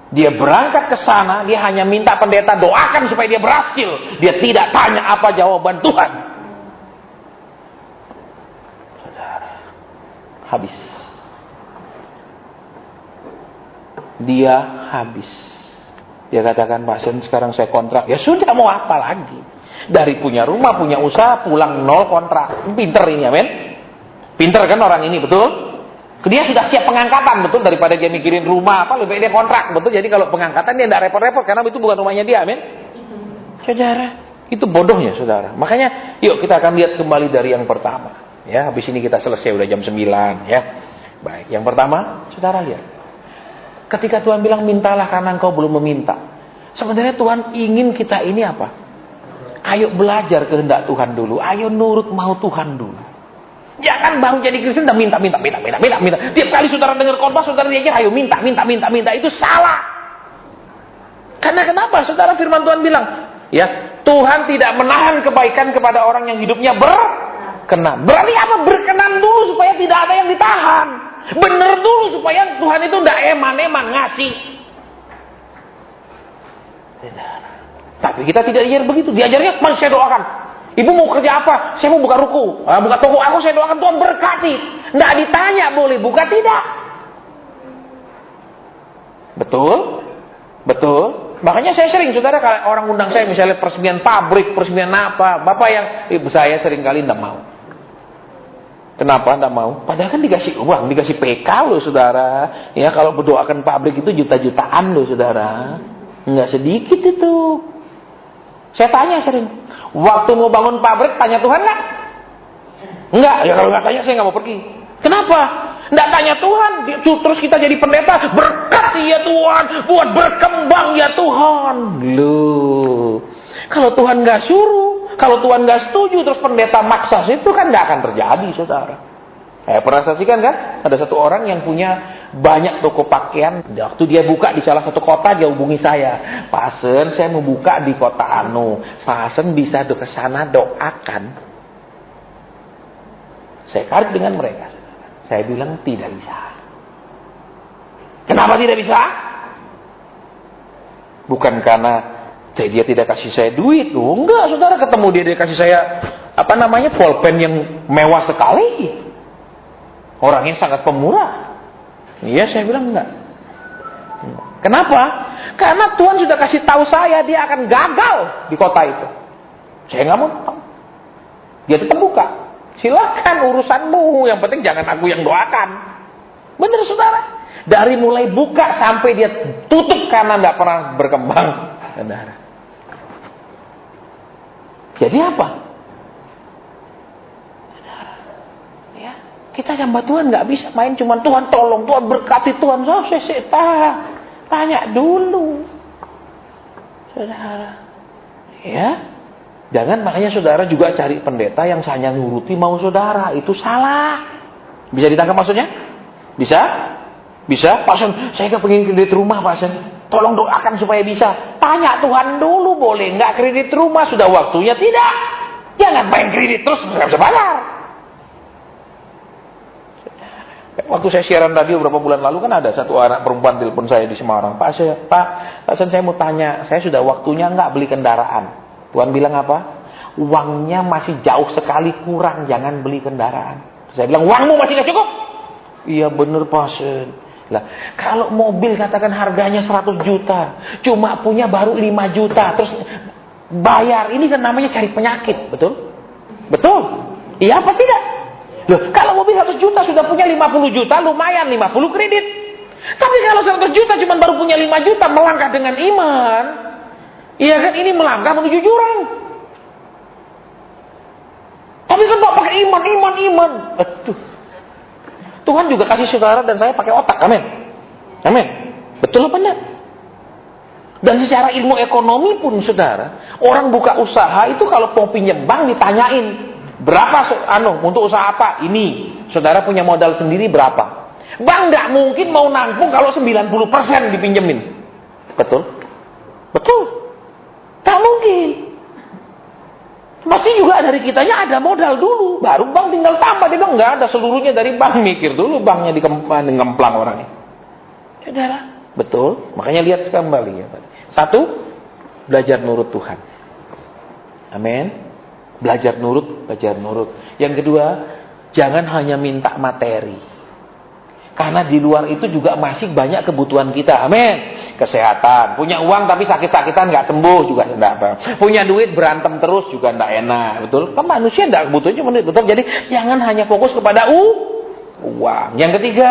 Dia berangkat ke sana, dia hanya minta pendeta doakan supaya dia berhasil. Dia tidak tanya apa jawaban Tuhan. Saudara, habis. Dia habis. Dia katakan, Pak Sen, sekarang saya kontrak. Ya sudah, mau apa lagi? Dari punya rumah, punya usaha, pulang 0 kontrak. Pinter ini, amin. Pinter kan orang ini, betul? Dia sudah siap pengangkatan, betul, daripada dia mikirin rumah apa, lebih baik dia kontrak, betul. Jadi kalau pengangkatan dia tidak repot-repot karena itu bukan rumahnya dia, amin. Saudara, itu bodohnya saudara. Makanya yuk kita akan lihat kembali dari yang pertama. Ya, habis ini kita selesai udah jam 9 ya. Baik, yang pertama, saudara lihat. Ketika Tuhan bilang mintalah karena engkau belum meminta. Sebenarnya Tuhan ingin kita ini apa? Ayo belajar kehendak Tuhan dulu, ayo nurut mau Tuhan dulu. Jangan baru jadi Kristen dan minta. Tiap kali saudara dengar khotbah, saudara diajar, ayo minta. Itu salah. Karena kenapa? Saudara, firman Tuhan bilang, ya, Tuhan tidak menahan kebaikan kepada orang yang hidupnya berkenan. Berarti apa? Berkenan dulu supaya tidak ada yang ditahan. Benar dulu supaya Tuhan itu tidak eman-eman ngasih. Tapi kita tidak diajar begitu. Diajarnya, saya doakan. Ibu mau kerja apa? Saya mau buka ruko, buka toko. Aku saya doakan Tuhan berkati. Nggak ditanya boleh buka tidak. Betul? Makanya saya sering, saudara, kalau orang undang saya misalnya peresmian pabrik, peresmian apa, bapak yang ibu saya sering kali tidak mau. Kenapa tidak mau? Padahal kan dikasih uang, dikasih PK loh, saudara. Ya, kalau berdoakan pabrik itu juta-jutaan loh, saudara. Nggak sedikit itu. Saya tanya sering, waktu mau bangun pabrik tanya Tuhan nggak? Enggak, ya kalau nggak tanya saya nggak mau pergi. Kenapa? Nggak tanya Tuhan, terus kita jadi pendeta, berkati ya Tuhan, buat berkembang ya Tuhan. Loh, kalau Tuhan nggak suruh, kalau Tuhan nggak setuju, terus pendeta maksa, itu kan nggak akan terjadi, saudara. Pernah saksikan kan? Ada satu orang yang punya banyak toko pakaian. Waktu dia buka di salah satu kota, dia hubungi saya. Pak Sen, saya mau buka di kota Anu. Pak Sen bisa ke sana doakan. Saya tarik dengan mereka. Saya bilang tidak bisa. Kenapa tidak bisa? Bukan karena dia tidak kasih saya duit. Enggak, saudara, ketemu dia kasih saya pulpen yang mewah sekali. Orangnya sangat pemurah. Iya, saya bilang enggak. Kenapa? Karena Tuhan sudah kasih tahu saya dia akan gagal di kota itu. Saya nggak mau. Dia tetap buka. Silakan urusanmu. Yang penting jangan aku yang doakan. Benar, saudara. Dari mulai buka sampai dia tutup karena nggak pernah berkembang, saudara. Jadi apa? Kita hamba Tuhan nggak bisa main cuman Tuhan tolong, Tuhan berkati, Tuhan tanya dulu, saudara. Ya, jangan makanya saudara juga cari pendeta yang hanya nuruti mau saudara, itu salah. Bisa ditangkap maksudnya? Bisa. Pak Sen, saya pengen kredit rumah, Pak Sen. Tolong doakan supaya bisa. Tanya Tuhan dulu, boleh nggak kredit rumah? Sudah waktunya tidak. Jangan main kredit terus nggak bisa bayar. Waktu saya siaran radio beberapa bulan lalu kan ada satu anak perempuan telepon saya di Semarang. Pak Sen, saya mau tanya, saya sudah waktunya nggak beli kendaraan. Tuhan bilang apa? Uangnya masih jauh sekali kurang, jangan beli kendaraan. Saya bilang, uangmu masih nggak cukup? Iya bener Pak Sen. Lah, kalau mobil katakan harganya 100 juta, cuma punya baru 5 juta, terus bayar, ini kan namanya cari penyakit, betul? Betul? Iya apa tidak? Loh, kalau mobil 100 juta sudah punya 50 juta, lumayan 50 kredit. Tapi kalau 100 juta cuma baru punya 5 juta, melangkah dengan iman. Iya kan, ini melangkah menuju jurang. Tapi kan Pak pakai iman. Aduh. Tuhan juga kasih saudara dan saya pakai otak, amin. Betul apa enggak? Dan secara ilmu ekonomi pun saudara, orang buka usaha itu kalau mau pinjam bank ditanyain, berapa untuk usaha apa? Ini, saudara punya modal sendiri berapa? Bank nggak mungkin mau nampung kalau 90% dipinjemin. Betul? Tak mungkin. Pasti juga dari kitanya ada modal dulu, baru bank tinggal tambah. Dia bilang nggak ada, seluruhnya dari bank. Mikir dulu banknya ngemplang orangnya. Saudara, betul. Makanya lihat kembali ya. Satu, belajar nurut Tuhan. Amin. Belajar nurut. Yang kedua, jangan hanya minta materi. Karena di luar itu juga masih banyak kebutuhan kita. Amin. Kesehatan. Punya uang tapi sakit-sakitan nggak sembuh juga tidak apa. Punya duit berantem terus juga tidak enak. Betul? Kan manusia tidak butuhnya cuma duit. Betul? Jadi jangan hanya fokus kepada uang. Yang ketiga,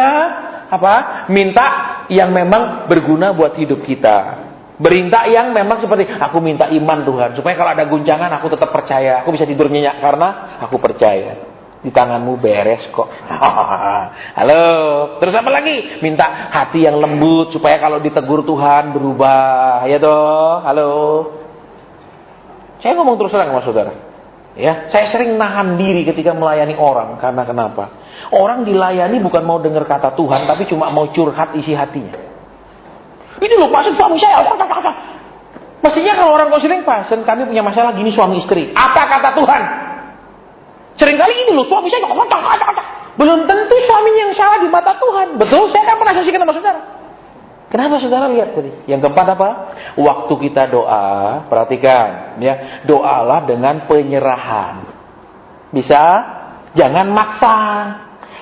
apa? Minta yang memang berguna buat hidup kita. Berinta yang memang seperti, aku minta iman Tuhan, supaya kalau ada guncangan aku tetap percaya, aku bisa tidur nyenyak karena aku percaya. Di tanganmu beres kok. Halo. Terus apa lagi? Minta hati yang lembut supaya kalau ditegur Tuhan berubah. Ya toh? Halo. Saya ngomong terus terang sama saudara. Ya, saya sering nahan diri ketika melayani orang. Karena kenapa? Orang dilayani bukan mau dengar kata Tuhan, tapi cuma mau curhat isi hatinya. Ini loh Pak Sen, suami saya. Mestinya kalau orang konseling, Pak Sen, kami punya masalah gini suami istri. Apa kata Tuhan? Seringkali ini loh suami saya belum tentu suaminya yang salah di mata Tuhan. Betul? Saya kan pernah saksikan sama saudara. Kenapa saudara lihat tadi? Yang keempat apa? Waktu kita doa, perhatikan ya, doalah dengan penyerahan. Bisa? Jangan maksa.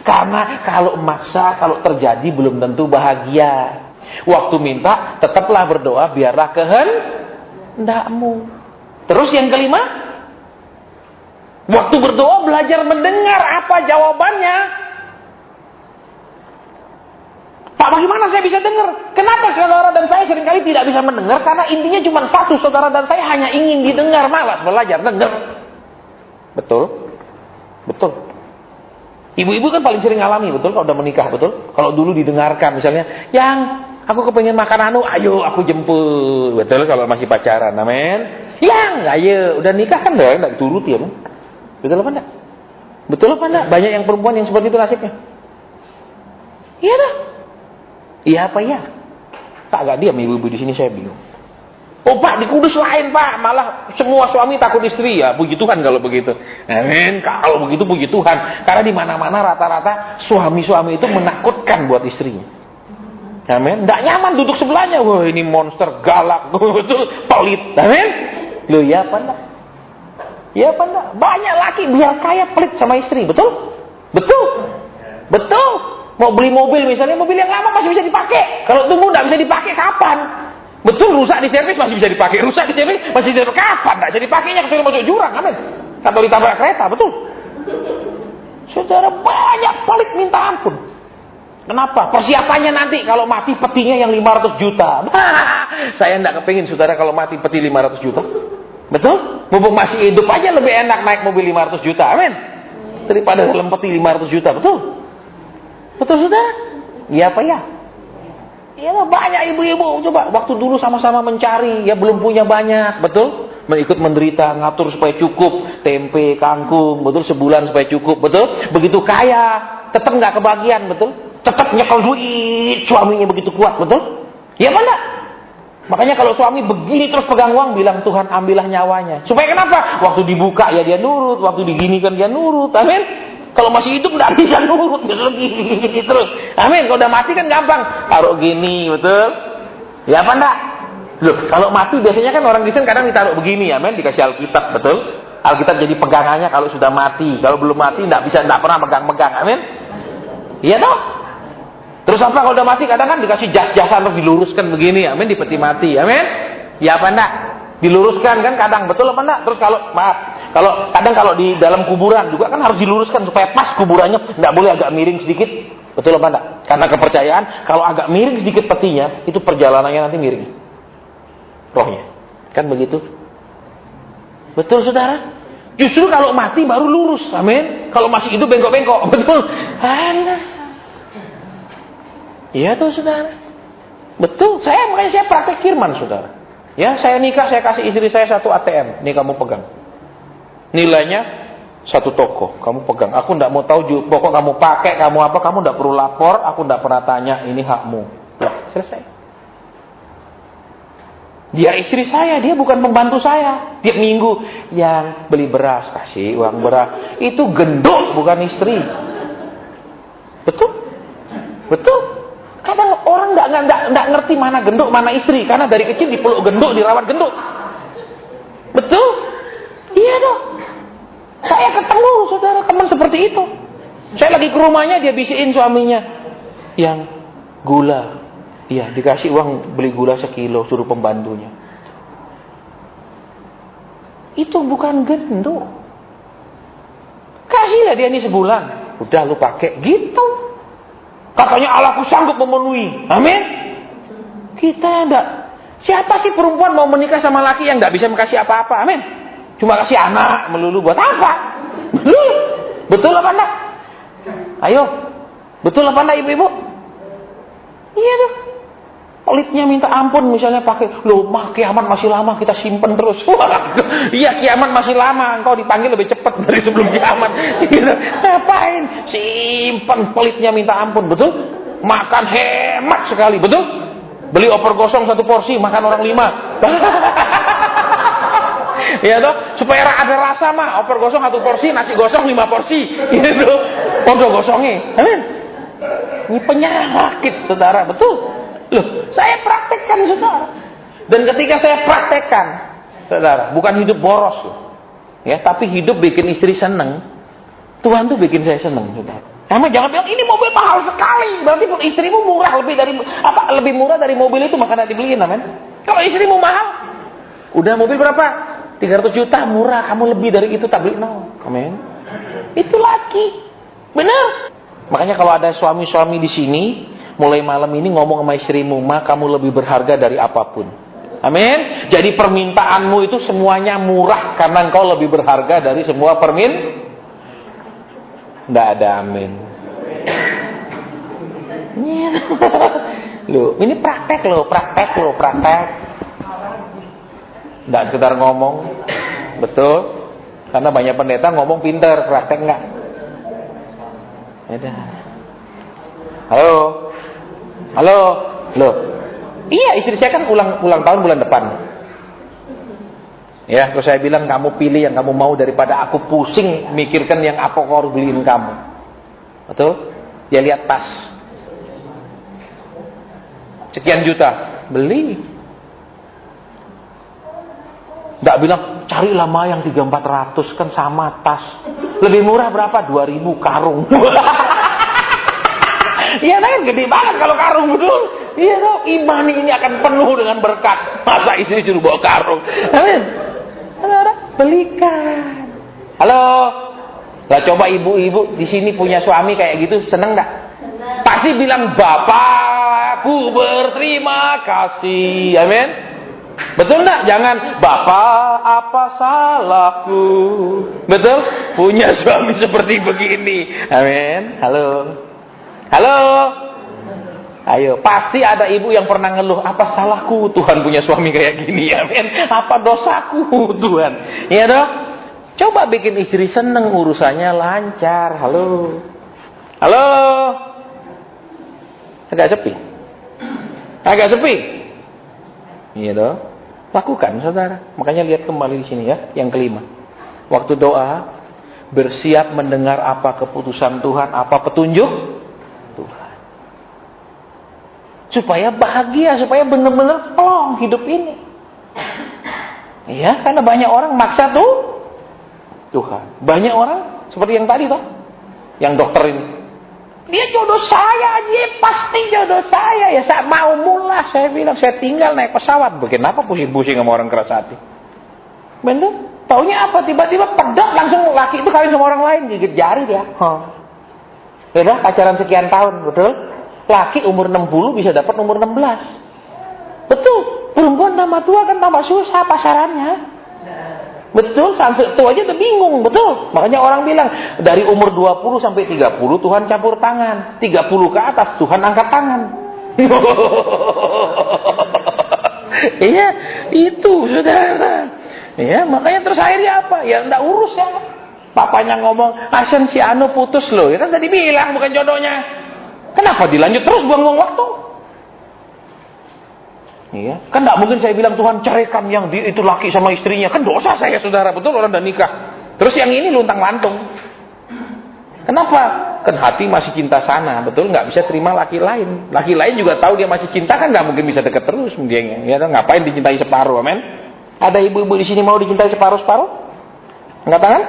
Karena kalau maksa, kalau terjadi belum tentu bahagia. Waktu minta, tetaplah berdoa, biarlah kehendakmu. Terus yang kelima, waktu berdoa belajar mendengar apa jawabannya. Pak, bagaimana saya bisa dengar? Kenapa saudara dan saya seringkali tidak bisa mendengar? Karena intinya cuma satu, saudara dan saya hanya ingin didengar, malas belajar, dengar. Betul? Betul. Ibu-ibu kan paling sering alami, betul? Kalau udah menikah, betul? Kalau dulu didengarkan, misalnya, yang aku kepengen makan ayo aku jemput. Betul kalau masih pacaran, amin. Yang, ayo, udah nikah kan udah enggak dituruti ya, Bang? Betul apa enggak? Betul apa enggak? Banyak yang perempuan yang seperti itu nasibnya. Iya dah. Iya apa ya? Tak agak diam ibu-ibu di sini, saya bingung. Oh Pak, di Kudus lain Pak, malah semua suami takut istri ya. Puji Tuhan kalau begitu. Amin. Kalau begitu puji Tuhan. Karena di mana-mana rata-rata suami-suami itu menakutkan buat istrinya. Amin. Nggak nyaman duduk sebelahnya. Wah, ini monster galak, betul, pelit. Amin. Loh, ya apa enggak? Ya apa enggak? Banyak laki biar kaya pelit sama istri, betul? Betul. Betul. Mau beli mobil misalnya, mobil yang lama masih bisa dipakai. Kalau tunggu nggak bisa dipakai kapan? Betul, rusak di servis masih bisa dipakai. Rusak di servis masih bisa dipakai. Kapan? Nggak bisa dipakainya kecuali masuk jurang, amin. Atau ditabrak kereta, betul? Saudara, banyak pelit minta ampun. Kenapa? Persiapannya nanti kalau mati petinya yang 500 juta. Saya enggak kepingin saudara kalau mati peti 500 juta. Betul? Mumpung masih hidup aja lebih enak naik mobil 500 juta. Amin. Daripada dalam peti 500 juta. Betul? Betul saudara? Iya apa ya? Ya banyak ibu-ibu coba waktu dulu sama-sama mencari, ya belum punya banyak, betul? Ikut menderita, ngatur supaya cukup, tempe, kangkung, betul, sebulan supaya cukup, betul? Begitu kaya, tetap nggak kebagian, betul? Tetap nyekel duit, suaminya begitu kuat, betul? Ya mana? Makanya kalau suami begini terus pegang uang, bilang Tuhan ambillah nyawanya. Supaya kenapa? Waktu dibuka ya dia nurut, waktu diginikan dia nurut, amin. Kalau masih hidup nggak bisa nurut, gini terus. Amin. Kalau udah mati kan gampang, taruh gini, betul? Ya apa enggak? Loh, kalau mati biasanya kan orang Kristen kadang ditaruh begini, amin, dikasih Alkitab, betul? Alkitab jadi pegangannya kalau sudah mati. Kalau belum mati nggak pernah megang-megang, amin. Iya toh? Terus apa kalau udah mati kadang kan dikasih jas-jasan untuk diluruskan begini, amin, di peti mati, amin. Ya apa enggak? Diluruskan kan kadang, betul apa enggak? Terus kalau kadang kalau di dalam kuburan juga kan harus diluruskan supaya pas kuburannya, nggak boleh agak miring sedikit, betul apa enggak? Karena kepercayaan kalau agak miring sedikit petinya itu perjalanannya nanti miring, rohnya, kan begitu? Betul saudara? Justru kalau mati baru lurus, amin. Kalau masih hidup bengkok-bengkok, betul? Iya tuh saudara, betul. Makanya saya praktek firman saudara. Ya, saya nikah, saya kasih istri saya 1 ATM, nih kamu pegang. Nilainya 1 toko, kamu pegang. Aku nggak mau tahu pokok kamu pakai, kamu apa, kamu nggak perlu lapor, aku nggak pernah tanya, ini hakmu. Lah, selesai. Dia istri saya, dia bukan pembantu saya. Tiap minggu yang beli beras, kasih uang beras. Itu gendut, bukan istri. Betul? Betul? Kadang orang nggak ngerti mana genduk, mana istri, karena dari kecil dipeluk genduk, dirawat genduk. Betul? Iya dong. Saya ketemu saudara teman seperti itu. Saya lagi ke rumahnya, dia bisikin suaminya, yang gula, iya dikasih uang beli gula 1 kilo, suruh pembantunya. Itu bukan genduk. Kasihlah dia ini sebulan, udah lu pakai, gitu. Katanya Allahku sanggup memenuhi. Amin. Kita enggak. Siapa sih perempuan mau menikah sama laki yang enggak bisa kasih apa-apa? Amin. Cuma kasih anak melulu buat apa? Betul apa enggak? Ayo. Betul apa enggak ibu-ibu? Iya tuh. Pelitnya minta ampun misalnya pakai, loh kiamat masih lama, kita simpen terus. Iya kiamat masih lama, engkau dipanggil lebih cepat dari sebelum kiamat. Ngapain? Simpen, pelitnya minta ampun, betul? Makan hemat sekali, betul? Beli opor gosong 1 porsi, makan orang 5. Ya toh, supaya ada rasa mah, opor gosong 1 porsi, nasi gosong 5 porsi. Gitu. Podo gosongnya. Amin. Ini penyakit, saudara, betul? Loh, saya praktekkan saudara. Dan ketika saya praktekkan, saudara, bukan hidup boros loh. Ya, tapi hidup bikin istri seneng. Tuhan tuh bikin saya seneng, saudara. Sama jangan bilang ini mobil mahal sekali, berarti pun istrimu murah lebih murah dari mobil itu makanya dibeliin, amin. Kalau istrimu mahal, udah mobil berapa? 300 juta, murah, kamu lebih dari itu tak beli, no. Amin. Itu laki. Benar. Makanya kalau ada suami-suami di sini mulai malam ini ngomong sama istrimu, "Ma, kamu lebih berharga dari apapun." Amin. Jadi permintaanmu itu semuanya murah karena engkau lebih berharga dari semua Nggak ada amin. Loh, ini praktek loh. Nggak sekedar ngomong. Betul. Karena banyak pendeta ngomong pinter, praktek nggak. Ya. Halo. Loh. Iya, istri saya kan ulang tahun bulan depan. Ya, terus saya bilang kamu pilih yang kamu mau daripada aku pusing mikirkan yang apa kau harus beliin kamu. Betul? Ya lihat tas. Sekian juta, beli. Nggak bilang carilah Ma yang 300-400 kan sama tas. Lebih murah berapa? 2.000 karung. Iya kan gede banget kalau karung, betul. Iya dong, iman ini akan penuh dengan berkat. Masa istri suruh bawa karung? Amin. Saudara, belikan. Halo. Lah coba ibu-ibu di sini punya suami kayak gitu, seneng nggak? Pasti bilang Bapakku berterima kasih. Amin. Betul nggak? Jangan Bapak apa salahku. Betul? Punya suami seperti begini. Amin. Halo. Ayo, pasti ada ibu yang pernah ngeluh, apa salahku Tuhan punya suami kayak gini, amin. Apa dosaku Tuhan? Iya dong. Coba bikin istri seneng, urusannya lancar. Halo. Agak sepi. Iya dong. Lakukan, saudara. Makanya lihat kembali di sini ya, yang kelima. Waktu doa, bersiap mendengar apa keputusan Tuhan, apa petunjuk Tuhan. Supaya bahagia, supaya benar-benar plong hidup ini. Iya, karena banyak orang maksa Tuhan. Banyak orang seperti yang tadi toh, yang dokter ini. Dia jodoh saya aja, pasti jodoh saya. Ya saya mau mulai, saya bilang saya tinggal naik pesawat. Kenapa pusing-pusing sama orang keras hati? Bener? Taunya apa? Tiba-tiba pedot langsung laki itu kawin sama orang lain, gigit jari dia. Udah pacaran sekian tahun, betul? Laki umur 60 bisa dapat umur 16. Betul. Perempuan tambah tua kan tambah susah pasarannya. Betul. Sampai tua aja udah bingung. Betul. Makanya orang bilang dari umur 20 sampai 30 Tuhan campur tangan. 30 ke atas Tuhan angkat tangan. Iya, itu saudara. Ya, makanya terus akhirnya apa? Ya enggak urus ya. Papanya ngomong, "Asen si Anu putus loh." Ya kan tadi bilang bukan jodohnya. Kenapa dilanjut terus buang-buang waktu? Iya, kan tidak mungkin saya bilang Tuhan ceraikan yang itu laki sama istrinya, kan dosa saya saudara, betul orang udah nikah. Terus yang ini luntang-lantung. Kenapa? Kan hati masih cinta sana, betul nggak bisa terima laki lain. Laki lain juga tahu dia masih cinta kan nggak mungkin bisa dekat terus dia. Ya, ngapain dicintai separuh, amen? Ada ibu-ibu di sini mau dicintai separuh-separuh? Angkat tangan?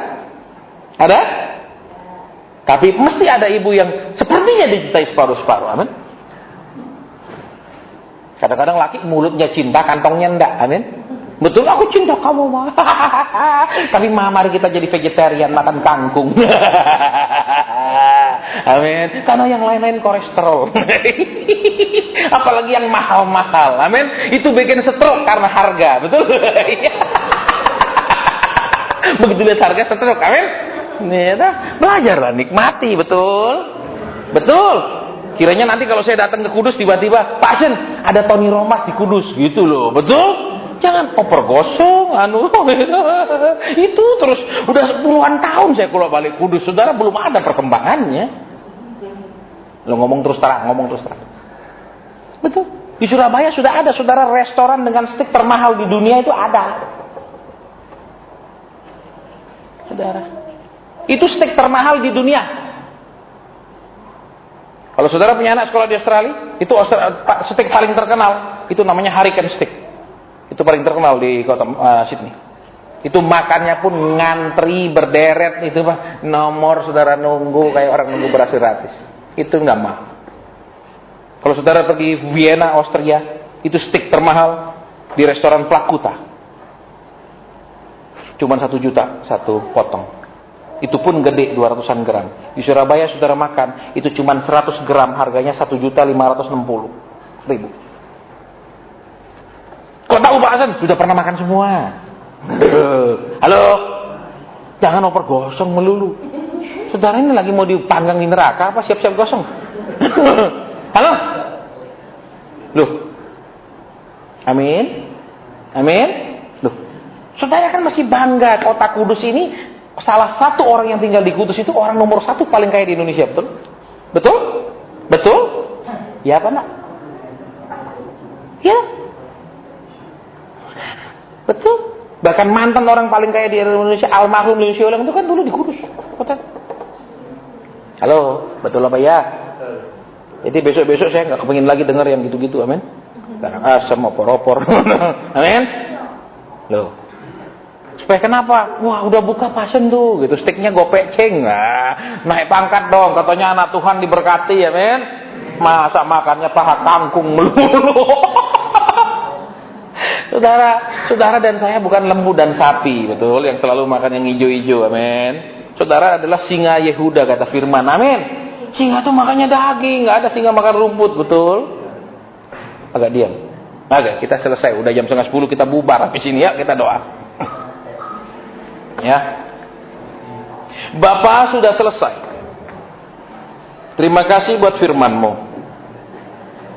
Ada? Tapi mesti ada ibu yang sepertinya dicintai separuh-separuh, amin. Kadang-kadang laki mulutnya cinta, kantongnya enggak, amin. Betul, aku cinta kamu, Ma. Tapi Ma, mari kita jadi vegetarian, makan kangkung. Amin. Karena yang lain-lain kolesterol. Apalagi yang mahal-mahal, amin. Itu bikin stroke karena harga, betul. Begitu lihat harga stroke, amin. Nih, belajarlah nikmati, betul. Kiranya nanti kalau saya datang ke Kudus tiba-tiba, Pak Sen, ada Tony Romas di Kudus, gitu loh, betul? Jangan koper gosong, itu terus udah puluhan tahun saya kalau balik Kudus, saudara belum ada perkembangannya. Lo ngomong terus terang. Betul. Di Surabaya sudah ada, saudara, restoran dengan steak termahal di dunia itu ada, saudara. Itu steak termahal di dunia. Kalau saudara punya anak sekolah di Australia, itu steak paling terkenal, itu namanya Hurricane steak. Itu paling terkenal di kota Sydney. Itu makannya pun ngantri berderet, itu mah nomor saudara nunggu kayak orang nunggu beras gratis. Itu nggak mahal. Kalau saudara pergi Vienna, Austria, itu steak termahal di restoran Plakuta. Cuman 1 juta satu potong. Itu pun gede 200-an gram. Di Surabaya saudara makan, itu cuman 100 gram harganya 1.560.000. Kau tahu Pak Hasan? Sudah pernah makan semua. Halo? Jangan oper gosong melulu. Saudara ini lagi mau dipanggang di neraka apa siap-siap gosong? Halo? Loh? Amin? Amin? Loh? Saudara kan masih bangga kota Kudus ini. Salah satu orang yang tinggal di Kudus itu orang nomor 1 paling kaya di Indonesia, betul? Betul? Betul? Ya apa nak? Ya. Betul. Bahkan mantan orang paling kaya di Indonesia, almarhum Lim Siolang itu kan dulu di Kudus. Betul? Halo, betul apa ya? Jadi besok-besok saya nggak kepengin lagi dengar yang gitu-gitu, amin? Barang asam, opor-opor. Amin? Loh. Supaya kenapa? Wah udah buka pasien tuh gitu, steaknya gopek ceng. Nah, naik pangkat dong, katanya anak Tuhan diberkati ya men. Masa makannya paha kangkung melulu. Saudara dan saya bukan lembu dan sapi, betul, yang selalu makan yang hijau-hijau, amin. Saudara adalah singa Yehuda kata firman, amin. Singa tuh makannya daging, nggak ada singa makan rumput, betul. Agak diam. Oke, kita selesai, udah jam 9:30 kita bubar habis ini ya, kita doa. Ya, Bapa sudah selesai. Terima kasih buat firman-Mu.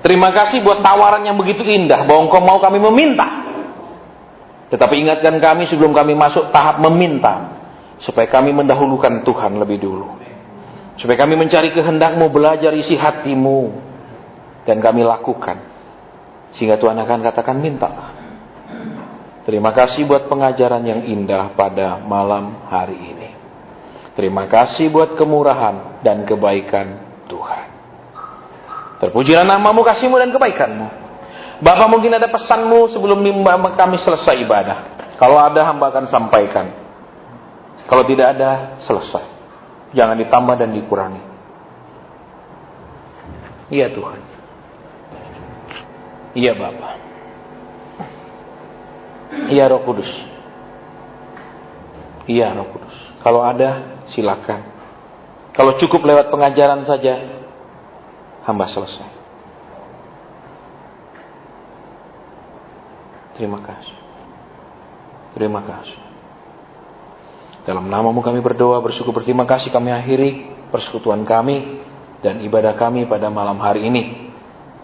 Terima kasih buat tawaran yang begitu indah bahwa Engkau mau kami meminta. Tetapi ingatkan kami sebelum kami masuk tahap meminta, supaya kami mendahulukan Tuhan lebih dulu. Supaya kami mencari kehendak-Mu, belajar isi hati-Mu, dan kami lakukan. Sehingga Tuhan akan katakan mintalah. Terima kasih buat pengajaran yang indah pada malam hari ini. Terima kasih buat kemurahan dan kebaikan Tuhan. Terpujilah nama-Mu, kasih-Mu dan kebaikan-Mu. Bapak mungkin ada pesan-Mu sebelum kami selesai ibadah. Kalau ada hamba akan sampaikan. Kalau tidak ada, selesai. Jangan ditambah dan dikurangi. Iya Tuhan. Iya Bapak. Iya Roh Kudus. Iya Roh Kudus. Kalau ada, silakan. Kalau cukup lewat pengajaran saja, hamba selesai. Terima kasih. Terima kasih. Dalam nama-Mu kami berdoa, bersyukur, berterima kasih. Kami akhiri persekutuan kami dan ibadah kami pada malam hari ini.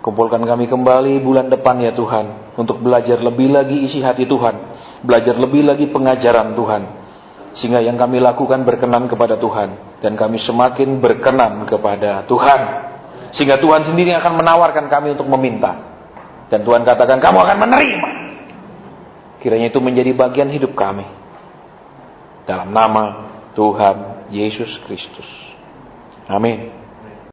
Kumpulkan kami kembali bulan depan ya Tuhan, untuk belajar lebih lagi isi hati Tuhan, belajar lebih lagi pengajaran Tuhan, sehingga yang kami lakukan berkenan kepada Tuhan, dan kami semakin berkenan kepada Tuhan, sehingga Tuhan sendiri akan menawarkan kami untuk meminta, dan Tuhan katakan kamu akan menerima. Kiranya itu menjadi bagian hidup kami, dalam nama Tuhan Yesus Kristus. Amin.